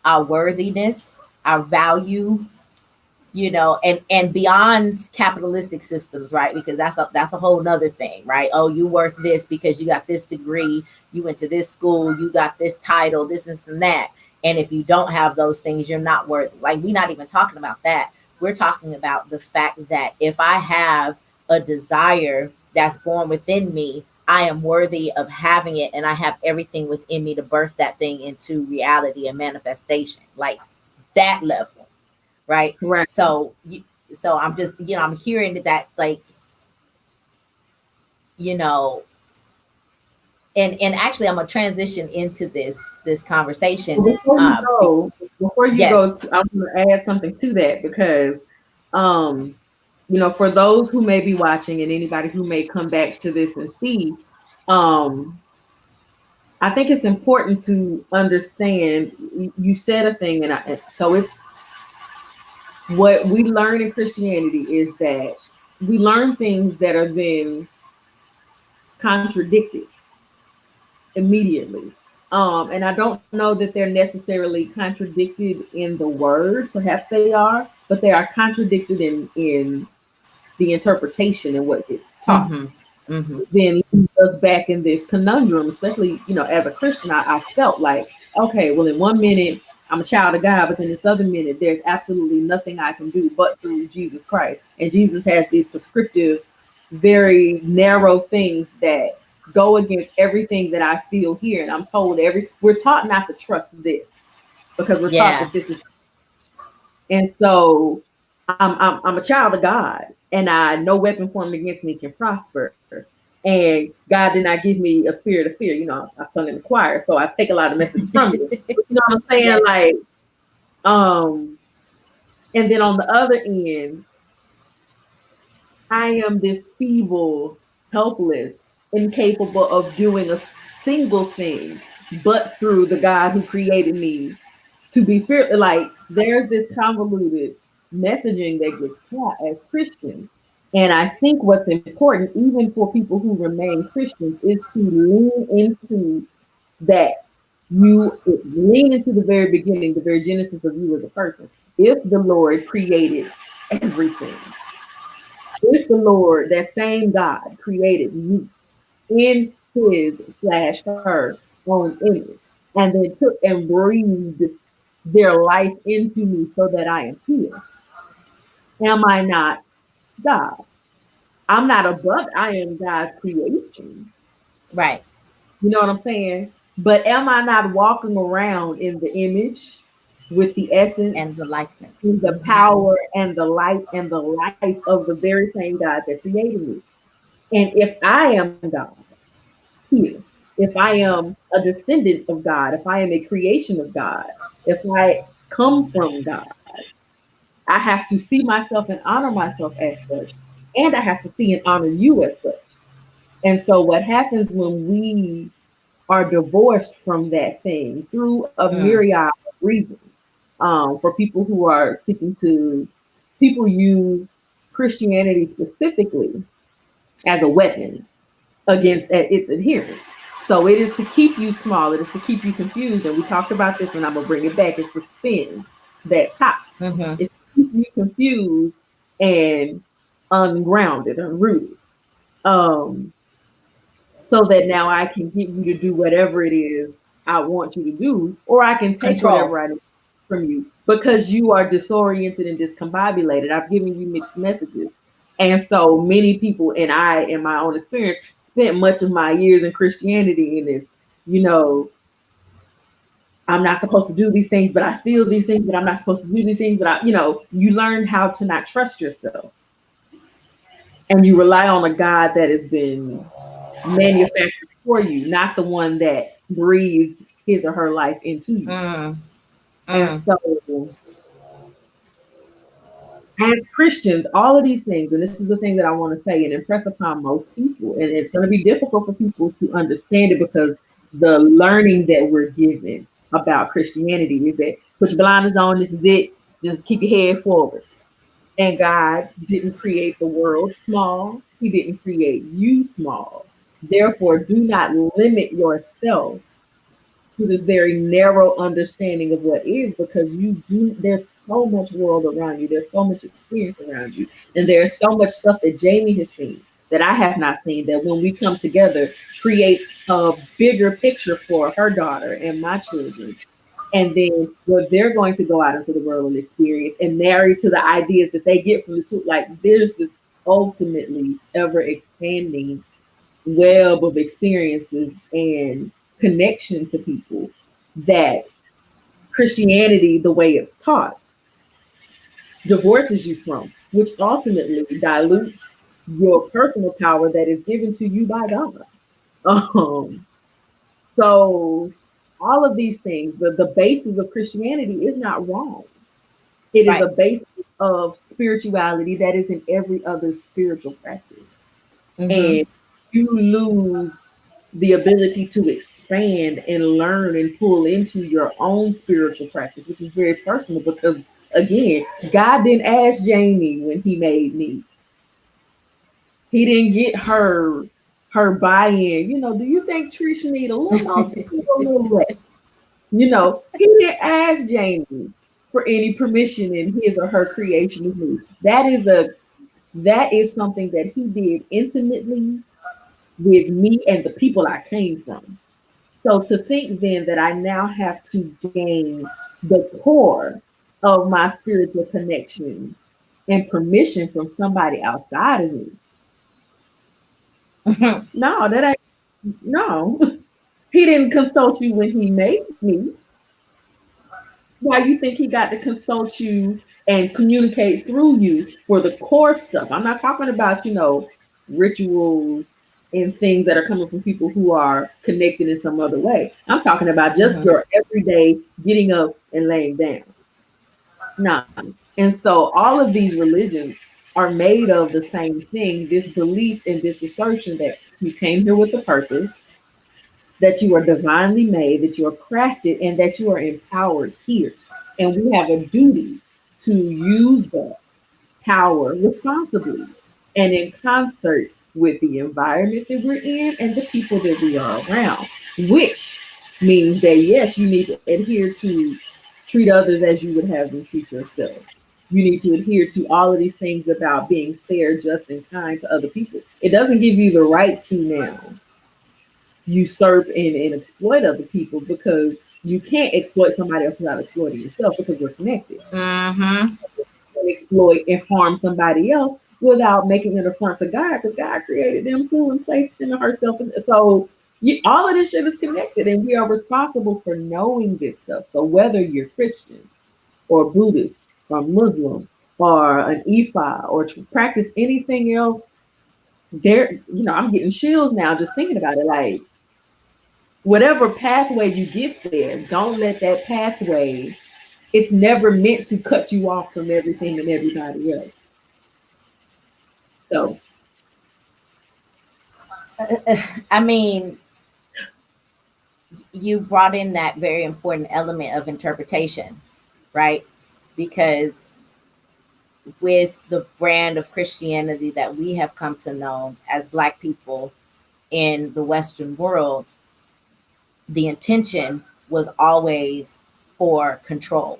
Speaker 1: our worthiness, our value, and beyond capitalistic systems, right? Because that's a whole nother thing, right? Oh, you worth this because you got this degree, you went to this school, you got this title, this and that. And if you don't have those things, you're not worth. Like, we're not even talking about that. We're talking about the fact that if I have a desire that's born within me, I am worthy of having it, and I have everything within me to birth that thing into reality and manifestation, like that level, right?
Speaker 2: Right.
Speaker 1: So I'm just, I'm hearing that, like, you know, and actually I'm gonna transition into this conversation.
Speaker 2: Well, before you go,
Speaker 1: Yes.
Speaker 2: I'm going to add something to that because, um, for those who may be watching and anybody who may come back to this and see, um, I think it's important to understand. You said a thing, so it's what we learn in Christianity is that we learn things that are then contradicted immediately. And I don't know that they're necessarily contradicted in the word. Perhaps they are, but they are contradicted in the interpretation and what gets taught.
Speaker 1: Mm-hmm. Mm-hmm.
Speaker 2: Then leaves us back in this conundrum, especially, as a Christian, I felt like, okay, well, in one minute, I'm a child of God, but then this other minute, there's absolutely nothing I can do but through Jesus Christ. And Jesus has these prescriptive, very narrow things that go against everything that I feel here. And I'm told we're taught not to trust this. because we're taught
Speaker 1: Yeah.
Speaker 2: that this is. And so I'm a child of God, and I no weapon formed against me can prosper. And God did not give me a spirit of fear. I sung in the choir, so I take a lot of messages from you. But you know what I'm saying?
Speaker 1: Yes.
Speaker 2: Like, and then on the other end, I am this feeble, helpless, incapable of doing a single thing, but through the God who created me to be fear. Like, there's this convoluted messaging that gets taught as Christians. And I think what's important, even for people who remain Christians, is to lean into that. You lean into the very beginning, the very genesis of you as a person. If the Lord created everything, if the Lord, that same God, created you in his/her own image, and then took and breathed their life into me so that I am here, am I not God? I'm not above, I am God's creation.
Speaker 1: Right.
Speaker 2: You know what I'm saying? But am I not walking around in the image with the
Speaker 1: And
Speaker 2: essence
Speaker 1: the likeness.
Speaker 2: and the power and the light and the life of the very same God that created me? And if I am God here, if I am a descendant of God, if I am a creation of God, if I come from God, I have to see myself and honor myself as such. And I have to see and honor you as such. And so what happens when we are divorced from that thing through a
Speaker 1: Mm.
Speaker 2: myriad of reasons, for people who are seeking to, people use Christianity specifically as a weapon against its adherents. So it is to keep you small. It is to keep you confused. And we talked about this, and I'm gonna bring it back. It's to spin that top.
Speaker 1: Mm-hmm.
Speaker 2: It's to keep you confused and ungrounded, unrooted. Um, so that now I can get you to do whatever it is I want you to do, or I can take
Speaker 1: Control.
Speaker 2: whatever I need from you because you are disoriented and discombobulated. I've given you mixed messages. And so many people, and I, in my own experience, spent much of my years in Christianity in this, you know, I'm not supposed to do these things, but I feel these things, but I'm not supposed to do these things, but you learn how to not trust yourself. And you rely on a God that has been manufactured for you, not the one that breathed his or her life into you.
Speaker 1: Mm.
Speaker 2: And
Speaker 1: Mm.
Speaker 2: so, as Christians, all of these things, and this is the thing that I want to say and impress upon most people, and it's going to be difficult for people to understand it because the learning that we're given about Christianity is that put your blinders on, this is it, just keep your head forward. And God didn't create the world small, He didn't create you small. Therefore, do not limit yourself to this very narrow understanding of what is, because there's so much world around you, there's so much experience around you, and there's so much stuff that Jamie has seen that I have not seen, that when we come together creates a bigger picture for her daughter and my children. And then what they're going to go out into the world and experience and marry to the ideas that they get from the two. Like, there's this ultimately ever expanding web of experiences and connection to people that Christianity, the way it's taught, divorces you from, which ultimately dilutes your personal power that is given to you by God. Um, so all of these things, the basis of Christianity is not wrong. It is
Speaker 1: Right.
Speaker 2: a basis of spirituality that is in every other spiritual practice.
Speaker 1: Mm-hmm.
Speaker 2: And you lose the ability to expand and learn and pull into your own spiritual practice, which is very personal because, again, God didn't ask Jamie when he made me. He didn't get her buy-in. Do you think Trisha need a little more tea or a little less? He didn't ask Jamie for any permission in his or her creation of me. That is something that he did intimately with me and the people I came from. So to think then that I now have to gain the core of my spiritual connection and permission from somebody outside of me. No, that ain't no. He didn't consult you when he made me. why you think he got to consult you and communicate through you for the core stuff. I'm not talking about, rituals and things that are coming from people who are connected in some other way. I'm talking about just
Speaker 1: Mhm.
Speaker 2: your everyday getting up and laying down. Nah. And so all of these religions are made of the same thing, this belief and this assertion that you came here with a purpose, that you are divinely made, that you are crafted, and that you are empowered here. And we have a duty to use that power responsibly and in concert with the environment that we're in and the people that we are around, which means that, yes, you need to adhere to treat others as you would have them treat yourself. You need to adhere to all of these things about being fair, just, and kind to other people. It doesn't give you the right to now usurp and exploit other people, because you can't exploit somebody else without exploiting yourself, because we're connected.
Speaker 1: Mhm.
Speaker 2: And exploit and harm somebody else without making an affront to God, because God created them too and placed him and herself. So all of this shit is connected, and we are responsible for knowing this stuff. So whether you're Christian or Buddhist or Muslim or an Ifa or practice anything else, I'm getting chills now just thinking about it. Like, whatever pathway you get there, don't let that pathway, it's never meant to cut you off from everything and everybody else. So,
Speaker 1: I mean, you brought in that very important element of interpretation, right? Because with the brand of Christianity that we have come to know as Black people in the Western world, the intention was always for control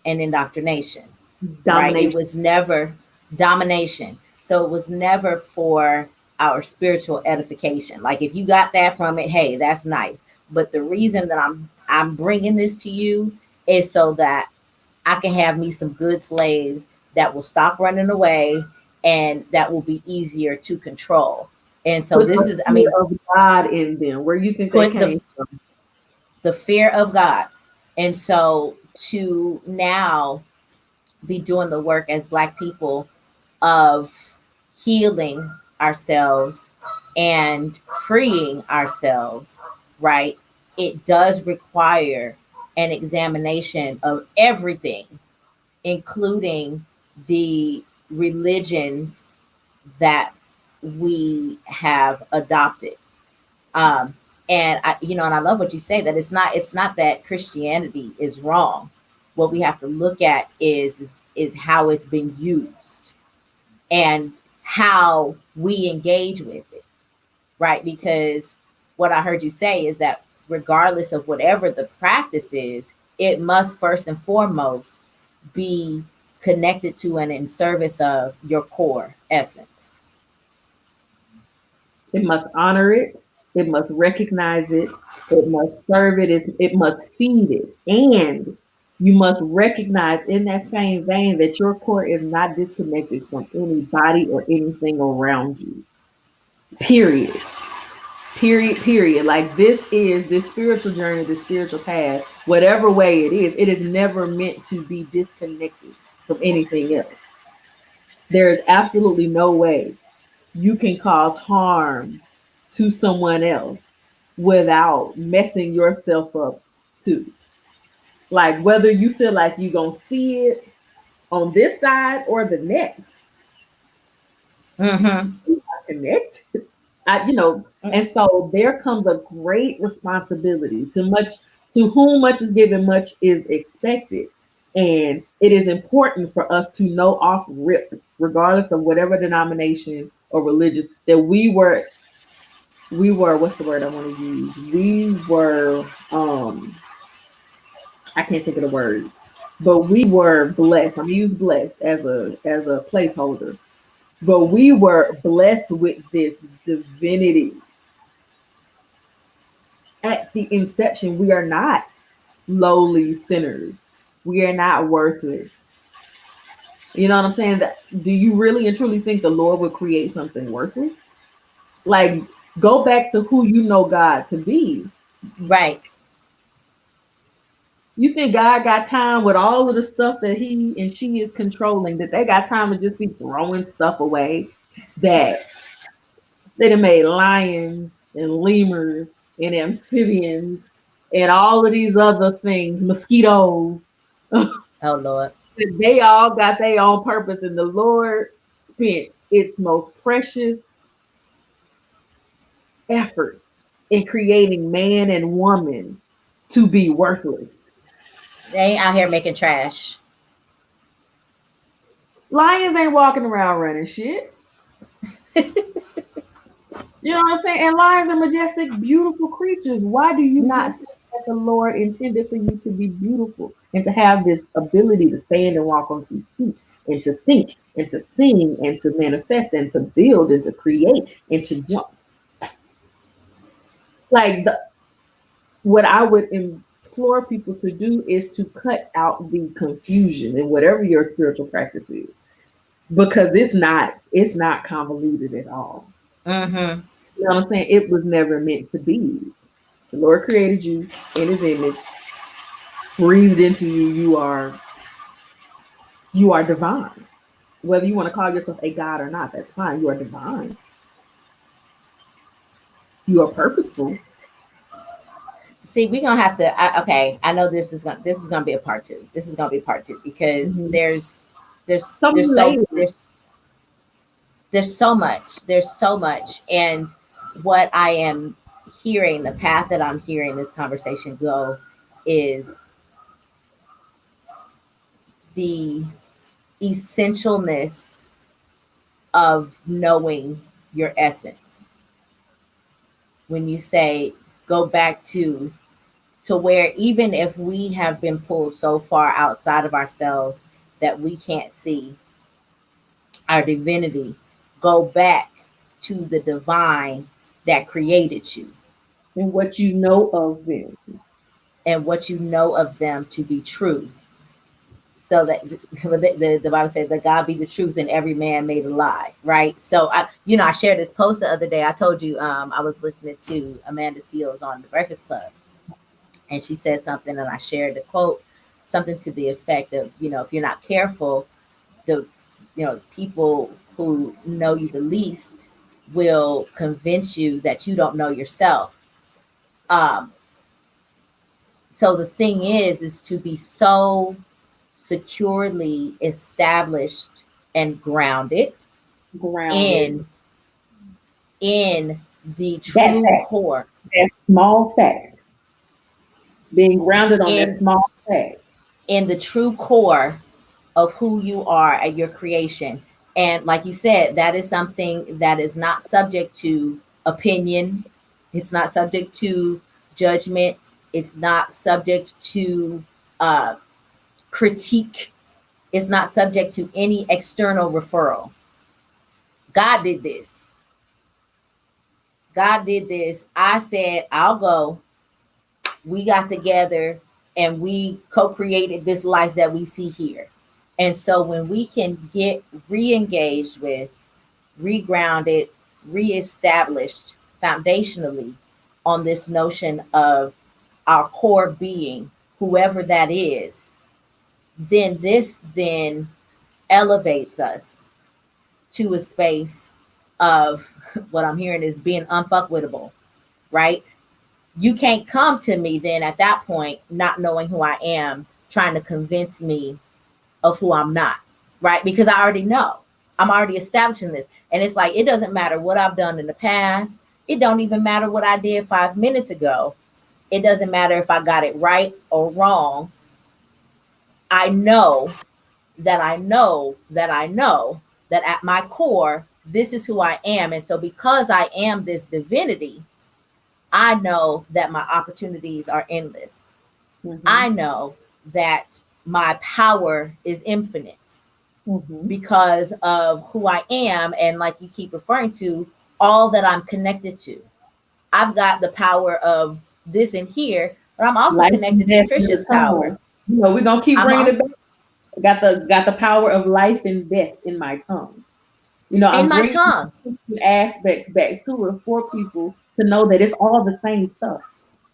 Speaker 1: and indoctrination, right? It
Speaker 2: domination.
Speaker 1: was never domination. So it was never for our spiritual edification. Like if you got that from it, hey, that's nice. But the reason that I'm bringing this to you is so that I can have me some good slaves that will stop running away and that will be easier to control. And so
Speaker 2: Put
Speaker 1: this
Speaker 2: the
Speaker 1: is, I
Speaker 2: fear
Speaker 1: mean,
Speaker 2: of God in them. Where you think that
Speaker 1: put
Speaker 2: came from?
Speaker 1: the fear of God. And so to now be doing the work as Black people of healing ourselves and freeing ourselves, right? It does require an examination of everything, including the religions that we have adopted. Um, and and I love what you say, that it's not that Christianity is wrong. What we have to look at is how it's been used and how we engage with it, right? Because what I heard you say is that regardless of whatever the practice is, it must first and foremost be connected to and in service of your core essence.
Speaker 2: It must honor it. It must recognize it. It must serve it. It must feed it. And you must recognize in that same vein that your core is not disconnected from anybody or anything around you. Period. Period. Like, this spiritual journey, this spiritual path, whatever way it is never meant to be disconnected from anything else. There is absolutely no way you can cause harm to someone else without messing yourself up too. Like, whether you feel like you're gonna see it on this side or the next,
Speaker 1: Mm-hmm.
Speaker 2: connect. And so there comes a great responsibility. To whom much is given, much is expected. And it is important for us to know off rip, regardless of whatever denomination or religious, that we were what's the word I want to use? We were I can't think of the word, but we were blessed. I'm gonna use blessed as a placeholder. But we were blessed with this divinity at the inception. We are not lowly sinners. We are not worthless. You know what I'm saying? Do you really and truly think the Lord would create something worthless? Like, go back to who you know God to be.
Speaker 1: Right.
Speaker 2: You think God got time with all of the stuff that he and she is controlling, that they got time to just be throwing stuff away, that they done made lions and lemurs and amphibians and all of these other things, mosquitoes.
Speaker 1: Oh Lord.
Speaker 2: They all got their own purpose, and the Lord spent its most precious efforts in creating man and woman to be worthless.
Speaker 1: They ain't out here making trash.
Speaker 2: Lions ain't walking around running shit. You know what I'm saying? And lions are majestic, beautiful creatures. Why do you not
Speaker 1: Hmm.
Speaker 2: think that the Lord intended for you to be beautiful and to have this ability to stand and walk on 2 feet and to think and to sing and to manifest and to build and to create and to jump? Like what I would implore people to do is to cut out the confusion in whatever your spiritual practice is, because it's not convoluted at all.
Speaker 1: Hmm.
Speaker 2: You know what I'm saying? It was never meant to be. The Lord created you in his image, breathed into you. You are divine. Whether you want to call yourself a God or not, that's fine. You are divine. You are purposeful.
Speaker 1: See, we're gonna have to. Okay, I know this is gonna be a part two. This is gonna be part two because
Speaker 2: Mm-hmm.
Speaker 1: there's
Speaker 2: So many
Speaker 1: there's so
Speaker 2: layers.
Speaker 1: there's so much, and what I am hearing, the path that I'm hearing this conversation go, is the essentialness of knowing your essence. When you say go back to where even if we have been pulled so far outside of ourselves that we can't see our divinity, go back to the divine that created you
Speaker 2: And what you know of them.
Speaker 1: and what you know of them to be true. So that the Bible says that God be the truth and every man made a lie, right? So I shared this post the other day. I told you I was listening to Amanda Seals on the Breakfast Club, and she said something, and I shared the quote, something to the effect of, if you're not careful, the people who know you the least will convince you that you don't know yourself. Um, so the thing is to be so securely established and grounded
Speaker 2: Grounded.
Speaker 1: in in the
Speaker 2: That
Speaker 1: true
Speaker 2: fact,
Speaker 1: core,
Speaker 2: that small fact, being grounded on that
Speaker 1: in
Speaker 2: small fact.
Speaker 1: in the true core of who you are at your creation. And like you said, that is something that is not subject to opinion. It's not subject to judgment. It's not subject to uh, critique. It's not subject to any external referral. God did this. God did this. I said, I'll go. We got together and we co-created this life that we see here. And so when we can get re-engaged with, regrounded, reestablished foundationally on this notion of our core being, whoever that is, then this then elevates us to a space of what I'm hearing is being unfuckwittable, right? You can't come to me then at that point, not knowing who I am, trying to convince me of who I'm not, right? Because I already know. I'm already establishing this. And it's like, it doesn't matter what I've done in the past. It don't even matter what I did 5 minutes ago. It doesn't matter if I got it right or wrong. I know that I know that I know that at my core, this is who I am. And so because I am this divinity, I know that my opportunities are endless.
Speaker 2: Mm-hmm.
Speaker 1: I know that my power is infinite
Speaker 2: Mm-hmm.
Speaker 1: because of who I am. And like you keep referring to, all that I'm connected to. I've got the power of this and here, but I'm also
Speaker 2: Life and
Speaker 1: connected to
Speaker 2: death in
Speaker 1: Trisha's
Speaker 2: the
Speaker 1: power.
Speaker 2: tongue. We're gonna keep
Speaker 1: I'm
Speaker 2: bringing it
Speaker 1: also
Speaker 2: back. Got the power of life and death in my tongue.
Speaker 1: in
Speaker 2: I'm
Speaker 1: my
Speaker 2: bringing
Speaker 1: tongue.
Speaker 2: aspects back to it for people to know that it's all the same stuff.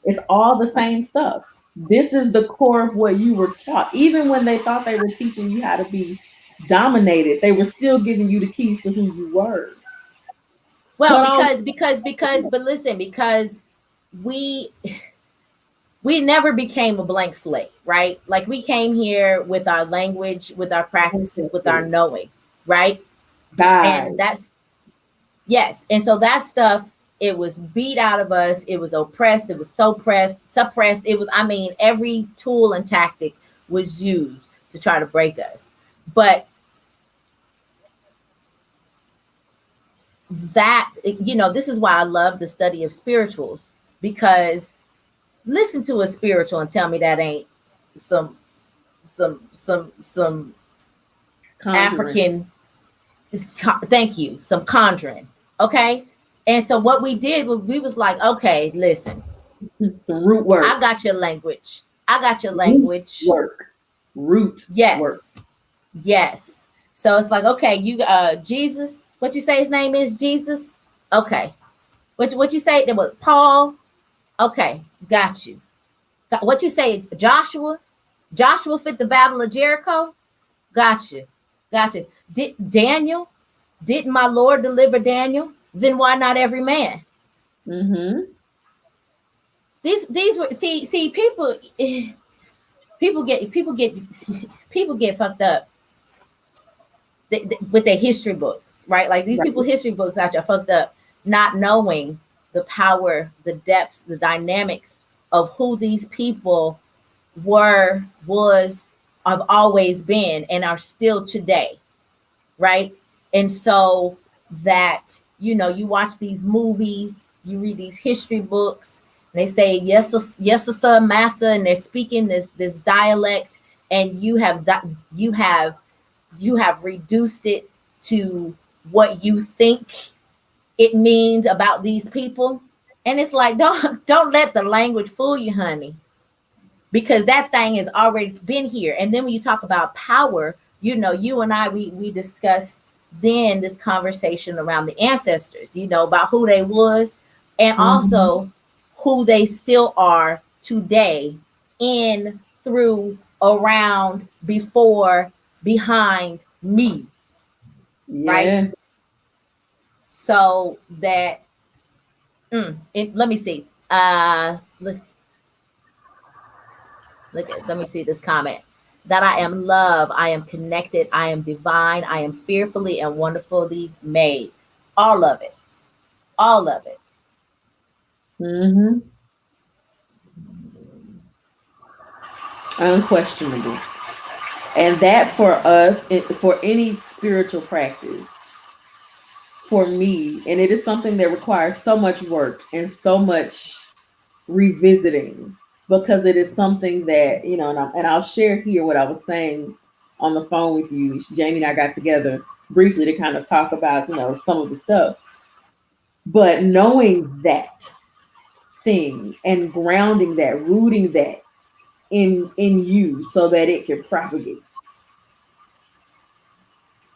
Speaker 2: It's all the same stuff. This is the core of what you were taught. Even when they thought they were teaching you how to be dominated, they were still giving you the keys to who you were.
Speaker 1: Well,
Speaker 2: Put on.
Speaker 1: but listen, because we we never became a blank slate, right? Like we came here with our language, with our practices, with our knowing, right?
Speaker 2: Die.
Speaker 1: And that's yes. And so that stuff, it was beat out of us, it was oppressed, it was suppressed. It was, I mean, every tool and tactic was used to try to break us. But that, this is why I love the study of spirituals, because listen to a spiritual and tell me that ain't some some
Speaker 2: Conjuring.
Speaker 1: African, thank you, some conjuring. Okay. And so what we did was we was like, okay, listen,
Speaker 2: Some root work.
Speaker 1: I got your language. I got your
Speaker 2: Root
Speaker 1: language.
Speaker 2: work. Root work.
Speaker 1: Yes. Yes. So it's like, okay, you Jesus, what you say his name is? Jesus? Okay. What you say? It was Paul? Okay, got you. What you say, Joshua? Joshua fit the battle of Jericho? Got you. Got you. Did Daniel? Didn't my Lord deliver Daniel? Then why not every man?
Speaker 2: Mm-hmm.
Speaker 1: These were, see people get fucked up with their history books, right? Like these
Speaker 2: Right.
Speaker 1: people history books out there fucked up, not knowing the power, the depths, the dynamics of who these people were, was, have always been, and are still today, right? And so that, you watch these movies, you read these history books, and they say yes sir, massa, and they're speaking this dialect, and you have reduced it to what you think it means about these people. And it's like, don't let the language fool you, honey, because that thing has already been here. And then when you talk about power, you and I, we discuss then this conversation around the ancestors, about who they was, and
Speaker 2: Mm-hmm.
Speaker 1: also who they still are today, in, through, around, before, behind me, right?
Speaker 2: Yeah.
Speaker 1: So that, let me see. Let me see this comment. That I am love, I am connected, I am divine, I am fearfully and wonderfully made. All of it. All of it.
Speaker 2: Mm-hmm. Unquestionable. And that for us, for any spiritual practice, for me, and it is something that requires so much work and so much revisiting, because it is something that, and I'll share here what I was saying on the phone with you. Jamie and I got together briefly to kind of talk about, some of the stuff. But knowing that thing and grounding that, rooting that in you so that it can propagate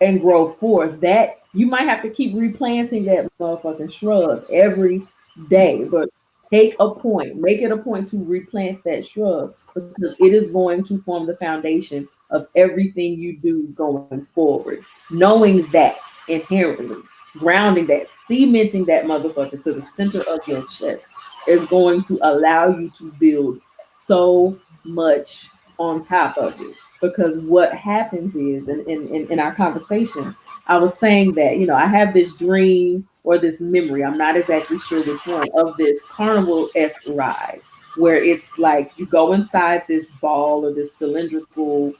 Speaker 2: and grow forth, that you might have to keep replanting that motherfucking shrub every day, but take a point, make it a point to replant that shrub, because it is going to form the foundation of everything you do going forward. Knowing that inherently, grounding that, cementing that motherfucker to the center of your chest is going to allow you to build so much on top of it. Because what happens is, in our conversation, I was saying that, I have this dream or this memory, I'm not exactly sure which one, of this carnival-esque ride where it's like you go inside this ball or this cylindrical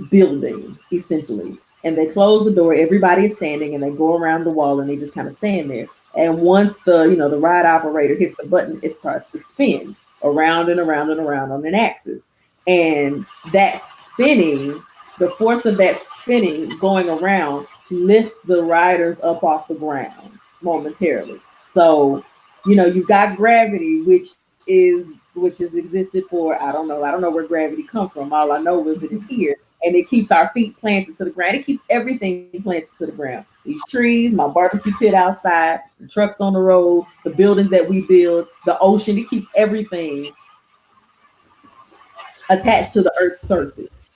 Speaker 2: building, essentially. And they close the door, everybody is standing, and they go around the wall and they just kind of stand there. And once the ride operator hits the button, it starts to spin around and around and around on an axis. And that spinning, the force of that spinning going around lifts the riders up off the ground momentarily. So, you've got gravity, which has existed for, I don't know where gravity comes from. All I know is it is here, and it keeps our feet planted to the ground. It keeps everything planted to the ground. These trees, my barbecue pit outside, the trucks on the road, the buildings that we build, the ocean, it keeps everything attached to the Earth's surface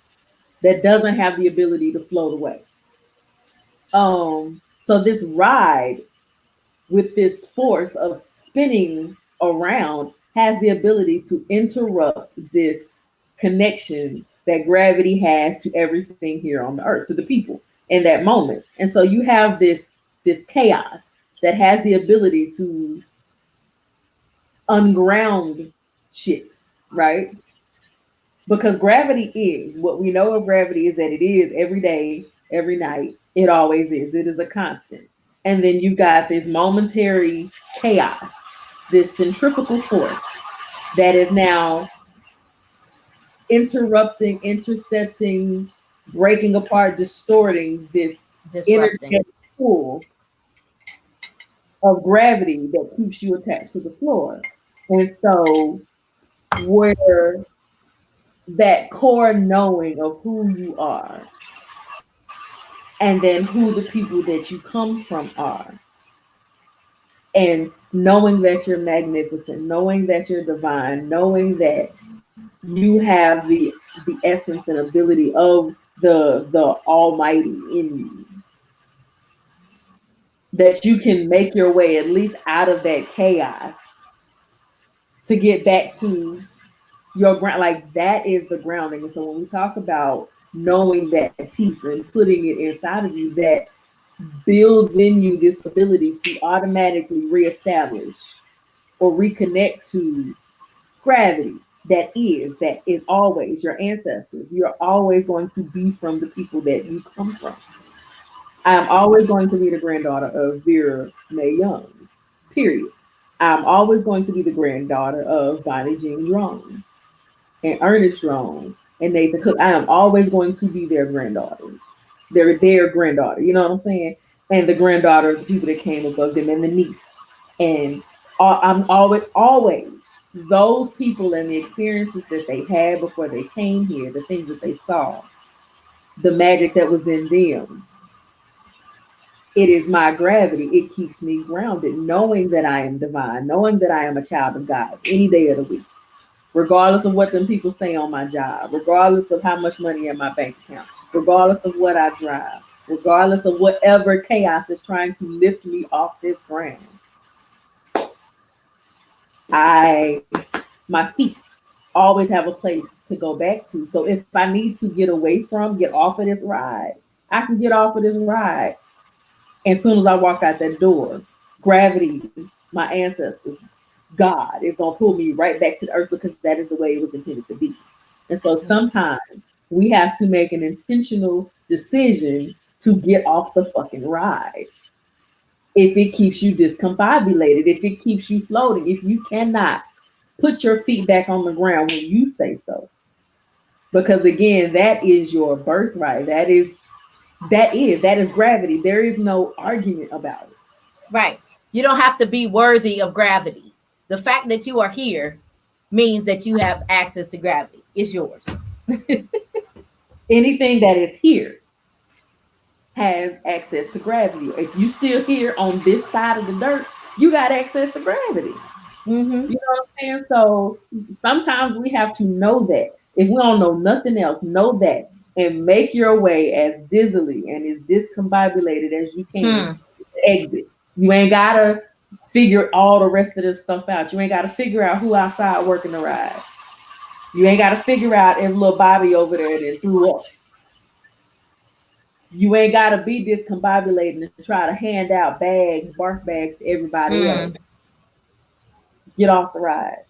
Speaker 2: that doesn't have the ability to float away. So this ride with this force of spinning around has the ability to interrupt this connection that gravity has to everything here on the earth, to the people in that moment. And so you have this chaos that has the ability to unground shit, right? Because gravity is what we know of gravity is that it is every day, every night. It always is. It is a constant. And then you've got this momentary chaos, this centrifugal force that is now interrupting, intercepting, breaking apart, distorting this
Speaker 1: Disrupting.
Speaker 2: energetic pull of gravity that keeps you attached to the floor. And so, where that core knowing of who you are and then who the people that you come from are, and knowing that you're magnificent, knowing that you're divine, knowing that you have the essence and ability of the almighty in you, that you can make your way at least out of that chaos to get back to your ground. Like that is the grounding. And so when we talk about knowing that peace and putting it inside of you, that builds in you this ability to automatically reestablish or reconnect to gravity that is always your ancestors. You're always going to be from the people that you come from. I'm always going to be the granddaughter of Vera Mae Young, period. I'm always going to be the granddaughter of Bonnie Jean Drone and Ernest Drone and Nathan Cook. I am always going to be their granddaughters. They're their granddaughter, you know what I'm saying? And the granddaughter of the people that came above them and the niece. And I'm always those people and the experiences that they had before they came here, the things that they saw, the magic that was in them. It is my gravity. It keeps me grounded, knowing that I am divine, knowing that I am a child of God any day of the week, regardless of what them people say on my job, regardless of how much money in my bank account, regardless of what I drive, regardless of whatever chaos is trying to lift me off this ground. I my feet always have a place to go back to. So if I need to get away from, get off of this ride, I can get off of this ride. And as soon as I walk out that door, gravity, my ancestors, God is gonna pull me right back to the earth because that is the way it was intended to be. And so sometimes we have to make an intentional decision to get off the fucking ride. If it keeps you discombobulated, if it keeps you floating, if you cannot put your feet back on the ground when you say so. Because again, that is your birthright. That is gravity. There is no argument about it.
Speaker 1: Right. You don't have to be worthy of gravity. The fact that you are here means that you have access to gravity. It's yours.
Speaker 2: Anything that is here has access to gravity. If you still here on this side of the dirt, you got access to gravity.
Speaker 1: Mm-hmm.
Speaker 2: You know what I'm saying? So sometimes we have to know that. If we don't know nothing else, know that and make your way as dizzily and as discombobulated as you can
Speaker 1: Hmm.
Speaker 2: to exit. You ain't gotta figure all the rest of this stuff out. You ain't gotta figure out who outside working the ride. You ain't gotta figure out if little Bobby over there that threw up. You ain't gotta be discombobulating and try to hand out bags, barf bags to everybody else.
Speaker 1: Hmm.
Speaker 2: Get off the ride.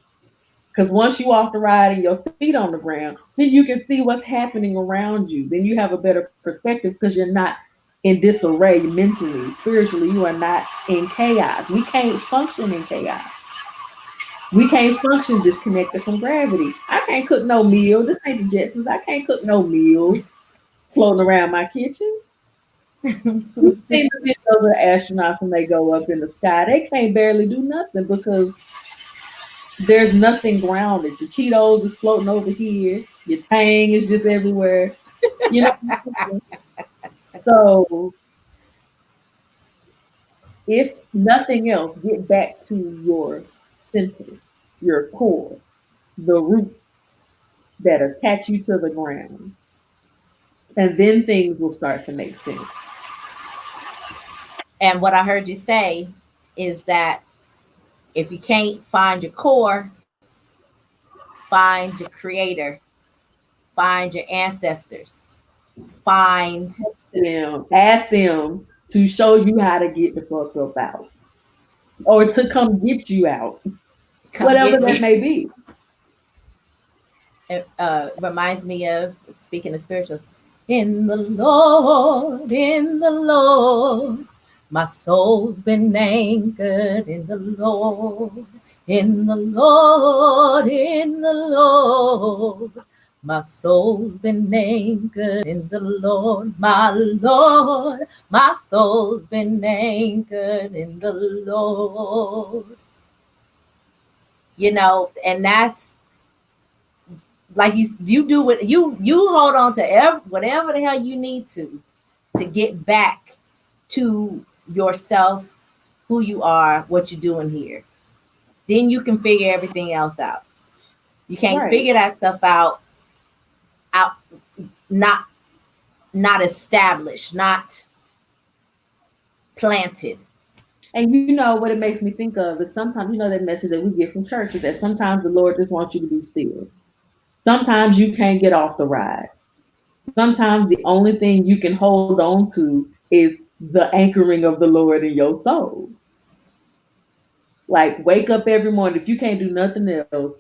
Speaker 2: Because once you off the ride and your feet on the ground, then you can see what's happening around you. Then you have a better perspective because you're not in disarray mentally, spiritually. You are not in chaos. We can't function in chaos. We can't function disconnected from gravity. I can't cook no meal. This ain't the Jetsons. I can't cook no meal floating around my kitchen. You've seen the videos of the astronauts when they go up in the sky. They can't barely do nothing because there's nothing grounded. Your Cheetos is floating over here. Your Tang is just everywhere. You know. So if nothing else, get back to your center, your core, the root. that attach you to the ground. And then things will start to make sense.
Speaker 1: And what I heard you say is that if you can't find your core, find your creator, find your ancestors, find
Speaker 2: Ask them to show you how to get the fuck up out, or to come get you out,
Speaker 1: come
Speaker 2: whatever
Speaker 1: get
Speaker 2: that
Speaker 1: me.
Speaker 2: may be.
Speaker 1: It reminds me of, speaking of spirituals, in the Lord, in the Lord. My soul's been anchored in the Lord, in the Lord, in the Lord. My soul's been anchored in the Lord, my Lord. My soul's been anchored in the Lord. And that's like you do what you hold on to whatever the hell you need to get back to yourself, who you are, what you're doing here. Then you can figure everything else out. You can't
Speaker 2: Right.
Speaker 1: figure that stuff out not not established, not planted.
Speaker 2: And you know what it makes me think of is sometimes, you know, that message that we get from church is that sometimes the Lord just wants you to be still. Sometimes you can't get off the ride. Sometimes the only thing you can hold on to is the anchoring of the Lord in your soul. Like, wake up every morning. If you can't do nothing else,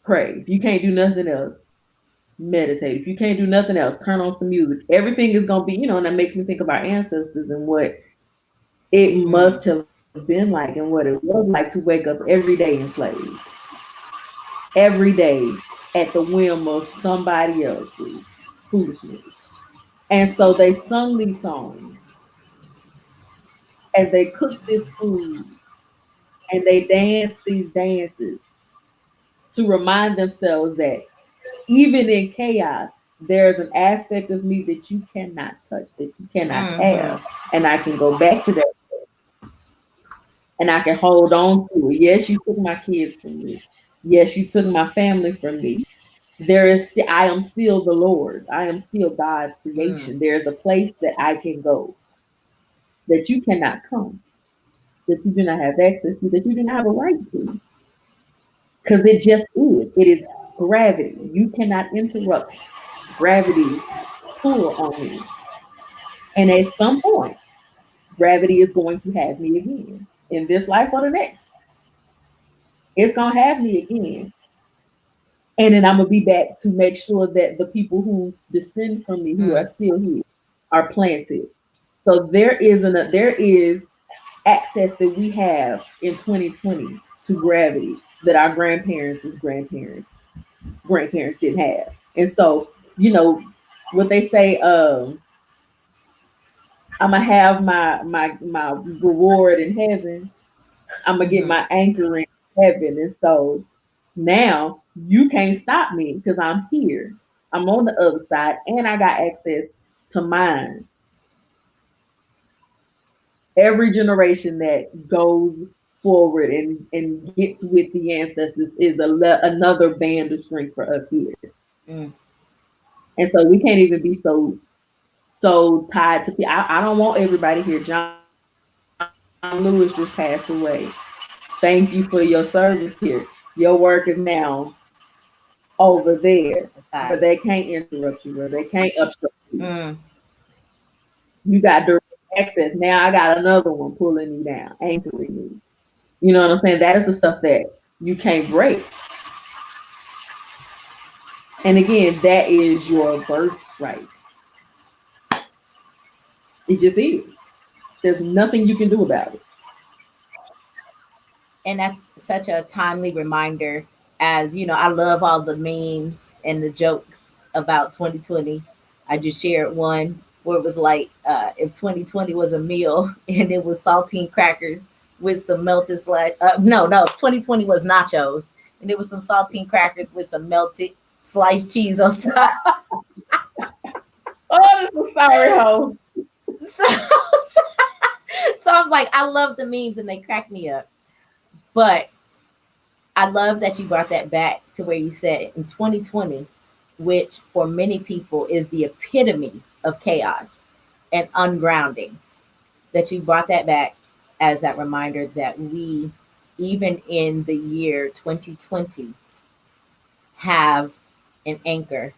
Speaker 2: pray. If you can't do nothing else, meditate. If you can't do nothing else, turn on some music. Everything is going to be, you know, and that makes me think of our ancestors and what it
Speaker 1: Mm.
Speaker 2: must have been like and what it was like to wake up every day enslaved, every day at the whim of somebody else's foolishness. And so they sung these songs and they cooked this food and they danced these dances to remind themselves that even in chaos, there's an aspect of me that you cannot touch, that you cannot
Speaker 1: Mm-hmm.
Speaker 2: have. And I can go back to that and I can hold on to it. Yes, you took my kids from me. Yes, you took my family from me. I am still the Lord. I am still God's
Speaker 1: Mm.
Speaker 2: creation. There is a place that I can go that you cannot come, that you do not have access to, that you do not have a right to. Because it just is. It is gravity. You cannot interrupt gravity's pull on me. And at some point, gravity is going to have me again. In this life or the next. It's gonna have me again. And then I'm gonna be back to make sure that the people who descend from me, who are
Speaker 1: Mm.
Speaker 2: still here, are planted. So there is access that we have in 2020 to gravity that our grandparents didn't have. And so, you know, what they say, I'm gonna have my reward in heaven. I'm gonna get
Speaker 1: Mm-hmm.
Speaker 2: my anchor in heaven. And so now you can't stop me because I'm here. I'm on the other side and I got access to mine. Every generation that goes forward and gets with the ancestors is another band of strength for us here.
Speaker 1: Mm.
Speaker 2: And so we can't even be so tied to people. I don't want everybody here. John Lewis just passed away. Thank you for your service here. Your work is now over there, where they can't
Speaker 1: Aside.
Speaker 2: interrupt you, where they can't obstruct you.
Speaker 1: Mm.
Speaker 2: You got direct access. Now I got another one pulling me down, anchoring me. You know what I'm saying? That is the stuff that you can't break. And again, that is your birthright. It just is. There's nothing you can do about it.
Speaker 1: And that's such a timely reminder. As you know, I love all the memes and the jokes about 2020. I just shared one where it was like, if 2020 was a meal and it was saltine crackers with some melted no, 2020 was nachos and it was some saltine crackers with some melted sliced cheese on top.
Speaker 2: Oh, this is sorry, hoe.
Speaker 1: so, so I'm like, I love the memes and they crack me up. But I love that you brought that back to where you said in 2020, which for many people is the epitome of chaos and ungrounding, that you brought that back as that reminder that we, even in the year 2020, have an anchor,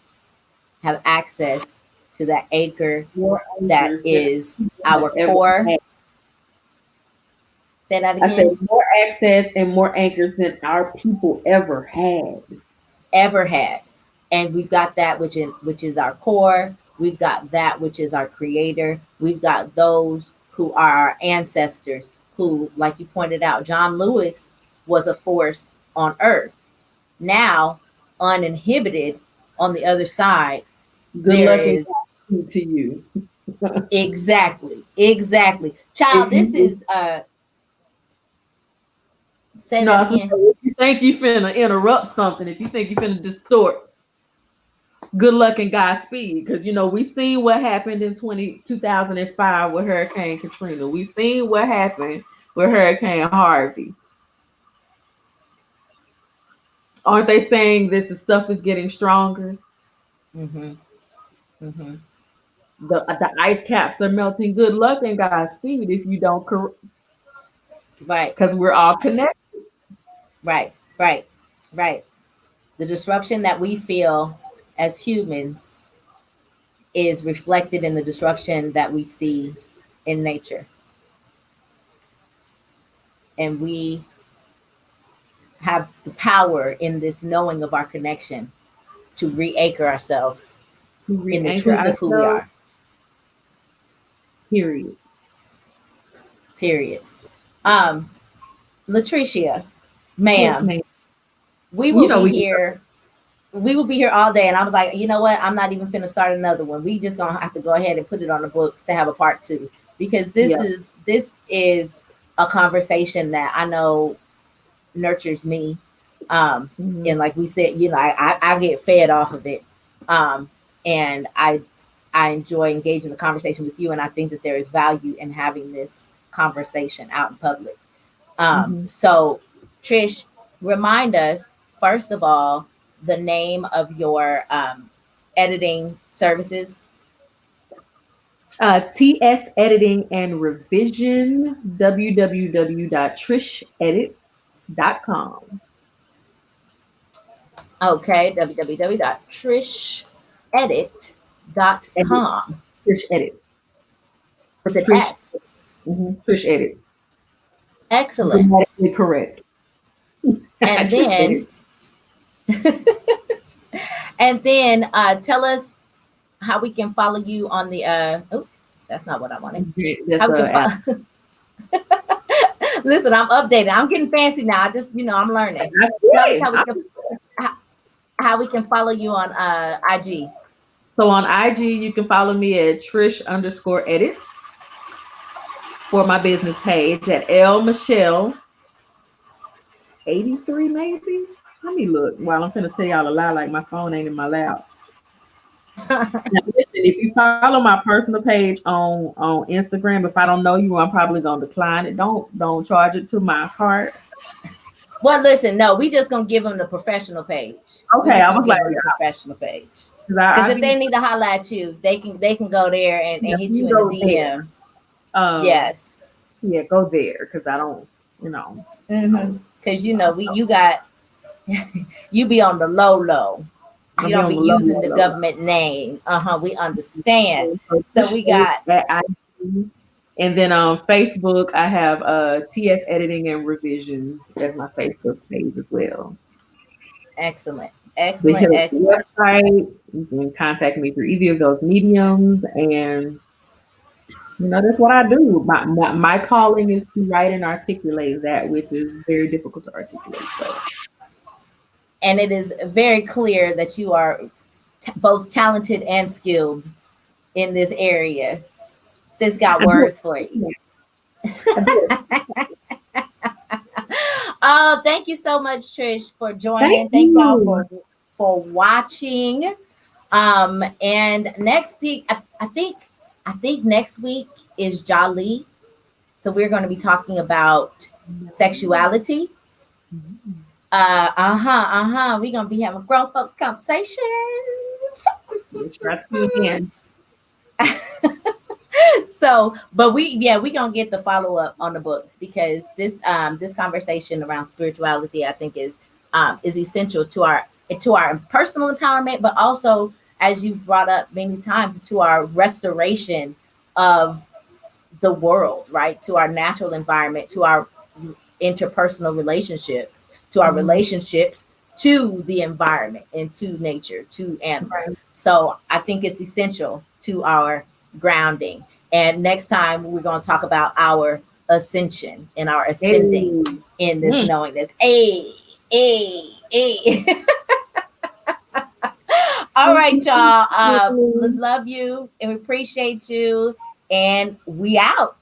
Speaker 1: have access to that anchor
Speaker 2: More
Speaker 1: that
Speaker 2: anchors than
Speaker 1: is
Speaker 2: people have
Speaker 1: our
Speaker 2: ever
Speaker 1: core.
Speaker 2: had.
Speaker 1: Say that
Speaker 2: I said
Speaker 1: again.
Speaker 2: more access and more anchors than our people ever had.
Speaker 1: Ever had. And we've got that which is our core. We've got that which is our creator. We've got those who are our ancestors, who, like you pointed out, John Lewis was a force on earth. Now, uninhibited on the other side,
Speaker 2: Good
Speaker 1: there
Speaker 2: luck and
Speaker 1: is
Speaker 2: Godspeed to you.
Speaker 1: exactly. Child,
Speaker 2: If
Speaker 1: this
Speaker 2: you
Speaker 1: is say that
Speaker 2: no, so
Speaker 1: again.
Speaker 2: if you think you finna interrupt something, if you think you finna distort, good luck and Godspeed. Because you know, we seen what happened in 2005 with Hurricane Katrina. We seen what happened with Hurricane Harvey. Aren't they saying this stuff is getting stronger?
Speaker 1: Mm-hmm. Mm-hmm.
Speaker 2: The ice caps are melting. Good luck and Godspeed if you don't,
Speaker 1: Right,
Speaker 2: because we're all connected.
Speaker 1: right, right, right. The disruption that we feel as humans is reflected in the disruption that we see in nature. And we have the power in this knowing of our connection to re-anchor ourselves
Speaker 2: We
Speaker 1: in the
Speaker 2: re-anchor
Speaker 1: truth of who we
Speaker 2: ourselves.
Speaker 1: are.
Speaker 2: Period.
Speaker 1: Period. LaTrishia,
Speaker 2: Yes,
Speaker 1: ma'am,
Speaker 2: ma'am.
Speaker 1: we
Speaker 2: You
Speaker 1: will
Speaker 2: know
Speaker 1: be
Speaker 2: we can.
Speaker 1: here. We will be here all day. And I was like, you know what? I'm not even finna start another one. We just gonna have to go ahead and put it on the books to have a part two. Because
Speaker 2: Yeah.
Speaker 1: this is a conversation that I know nurtures me.
Speaker 2: Mhm.
Speaker 1: And like we said, I get fed off of it. Um, and I enjoy engaging the conversation with you. And I think that there is value in having this conversation out in public.
Speaker 2: Mhm.
Speaker 1: So Trish, remind us, first of all, the name of your editing services.
Speaker 2: TS Editing and Revision, www.trishedit.com.
Speaker 1: Okay,
Speaker 2: Edit,
Speaker 1: www.trishedit.com
Speaker 2: Trish Edit.
Speaker 1: with an
Speaker 2: Trish,
Speaker 1: S.
Speaker 2: Trish Edits.
Speaker 1: Excellent.
Speaker 2: Grammatically correct.
Speaker 1: And
Speaker 2: Trish
Speaker 1: then,
Speaker 2: Edit.
Speaker 1: tell us how we can follow you on the. Oh, that's not what I wanted.
Speaker 2: That's
Speaker 1: How we can
Speaker 2: app.
Speaker 1: follow. Listen, I'm updated. I'm getting fancy now. I just, I'm learning.
Speaker 2: That's
Speaker 1: Tell us
Speaker 2: it.
Speaker 1: how we can follow you on IG.
Speaker 2: So on IG, you can follow me at Trish_edits for my business page at L Michelle 83 maybe. Let me look while I'm finna tell y'all a lie like my phone ain't in my lap. Now, listen, if you follow my personal page on Instagram, if I don't know you, I'm probably gonna decline it. Don't charge it to my cart.
Speaker 1: Well, listen, no, we just gonna give them the professional page. We
Speaker 2: Okay,
Speaker 1: just
Speaker 2: I
Speaker 1: gonna
Speaker 2: was
Speaker 1: give
Speaker 2: like,
Speaker 1: them the professional page.
Speaker 2: 'cause
Speaker 1: Because
Speaker 2: I
Speaker 1: if
Speaker 2: be
Speaker 1: they need to holler at you, they can go there and
Speaker 2: yeah,
Speaker 1: hit you
Speaker 2: you
Speaker 1: in the
Speaker 2: go there.
Speaker 1: DMs.
Speaker 2: Um,
Speaker 1: Yes.
Speaker 2: yeah, go there because I don't, you know.
Speaker 1: Because you got you be on the low low.
Speaker 2: I'll
Speaker 1: You
Speaker 2: be
Speaker 1: don't
Speaker 2: on
Speaker 1: be
Speaker 2: the low,
Speaker 1: using
Speaker 2: low,
Speaker 1: the
Speaker 2: low, low.
Speaker 1: government name. We understand.
Speaker 2: So
Speaker 1: So we got
Speaker 2: at IG. And then on Facebook, I have TS Editing and Revision as my Facebook page as well.
Speaker 1: excellent,
Speaker 2: They hit
Speaker 1: excellent,
Speaker 2: up the
Speaker 1: excellent.
Speaker 2: website. You can contact me through either of those mediums, and that's what I do. My calling is to write and articulate that which is very difficult to articulate. So
Speaker 1: And it is very clear that you are both talented and skilled in this area. Sis got
Speaker 2: I do
Speaker 1: words for you.
Speaker 2: it. I do it.
Speaker 1: Oh, thank you so much, Trish, for joining.
Speaker 2: Thank
Speaker 1: Thank y'all
Speaker 2: you.
Speaker 1: for watching. And next week, I think next week is Jolly. So we're going to be talking about sexuality. We're gonna be having grown folks conversations.
Speaker 2: Try to tune in.
Speaker 1: So, but we gonna get the follow up on the books, because this conversation around spirituality, I think, is essential to our personal empowerment, but also, as you brought up many times, to our restoration of the world, right? To our natural environment, to our interpersonal relationships, to our
Speaker 2: Mhm.
Speaker 1: relationships, to the environment and to nature, to animals.
Speaker 2: Right.
Speaker 1: So I think it's essential to our grounding. And next time we're going to talk about our ascension and our
Speaker 2: Hey.
Speaker 1: ascending in this
Speaker 2: Mm.
Speaker 1: knowingness. Hey. All
Speaker 2: Thank
Speaker 1: right,
Speaker 2: you.
Speaker 1: y'all.
Speaker 2: Tiffany.
Speaker 1: Love you and we appreciate you. And we out.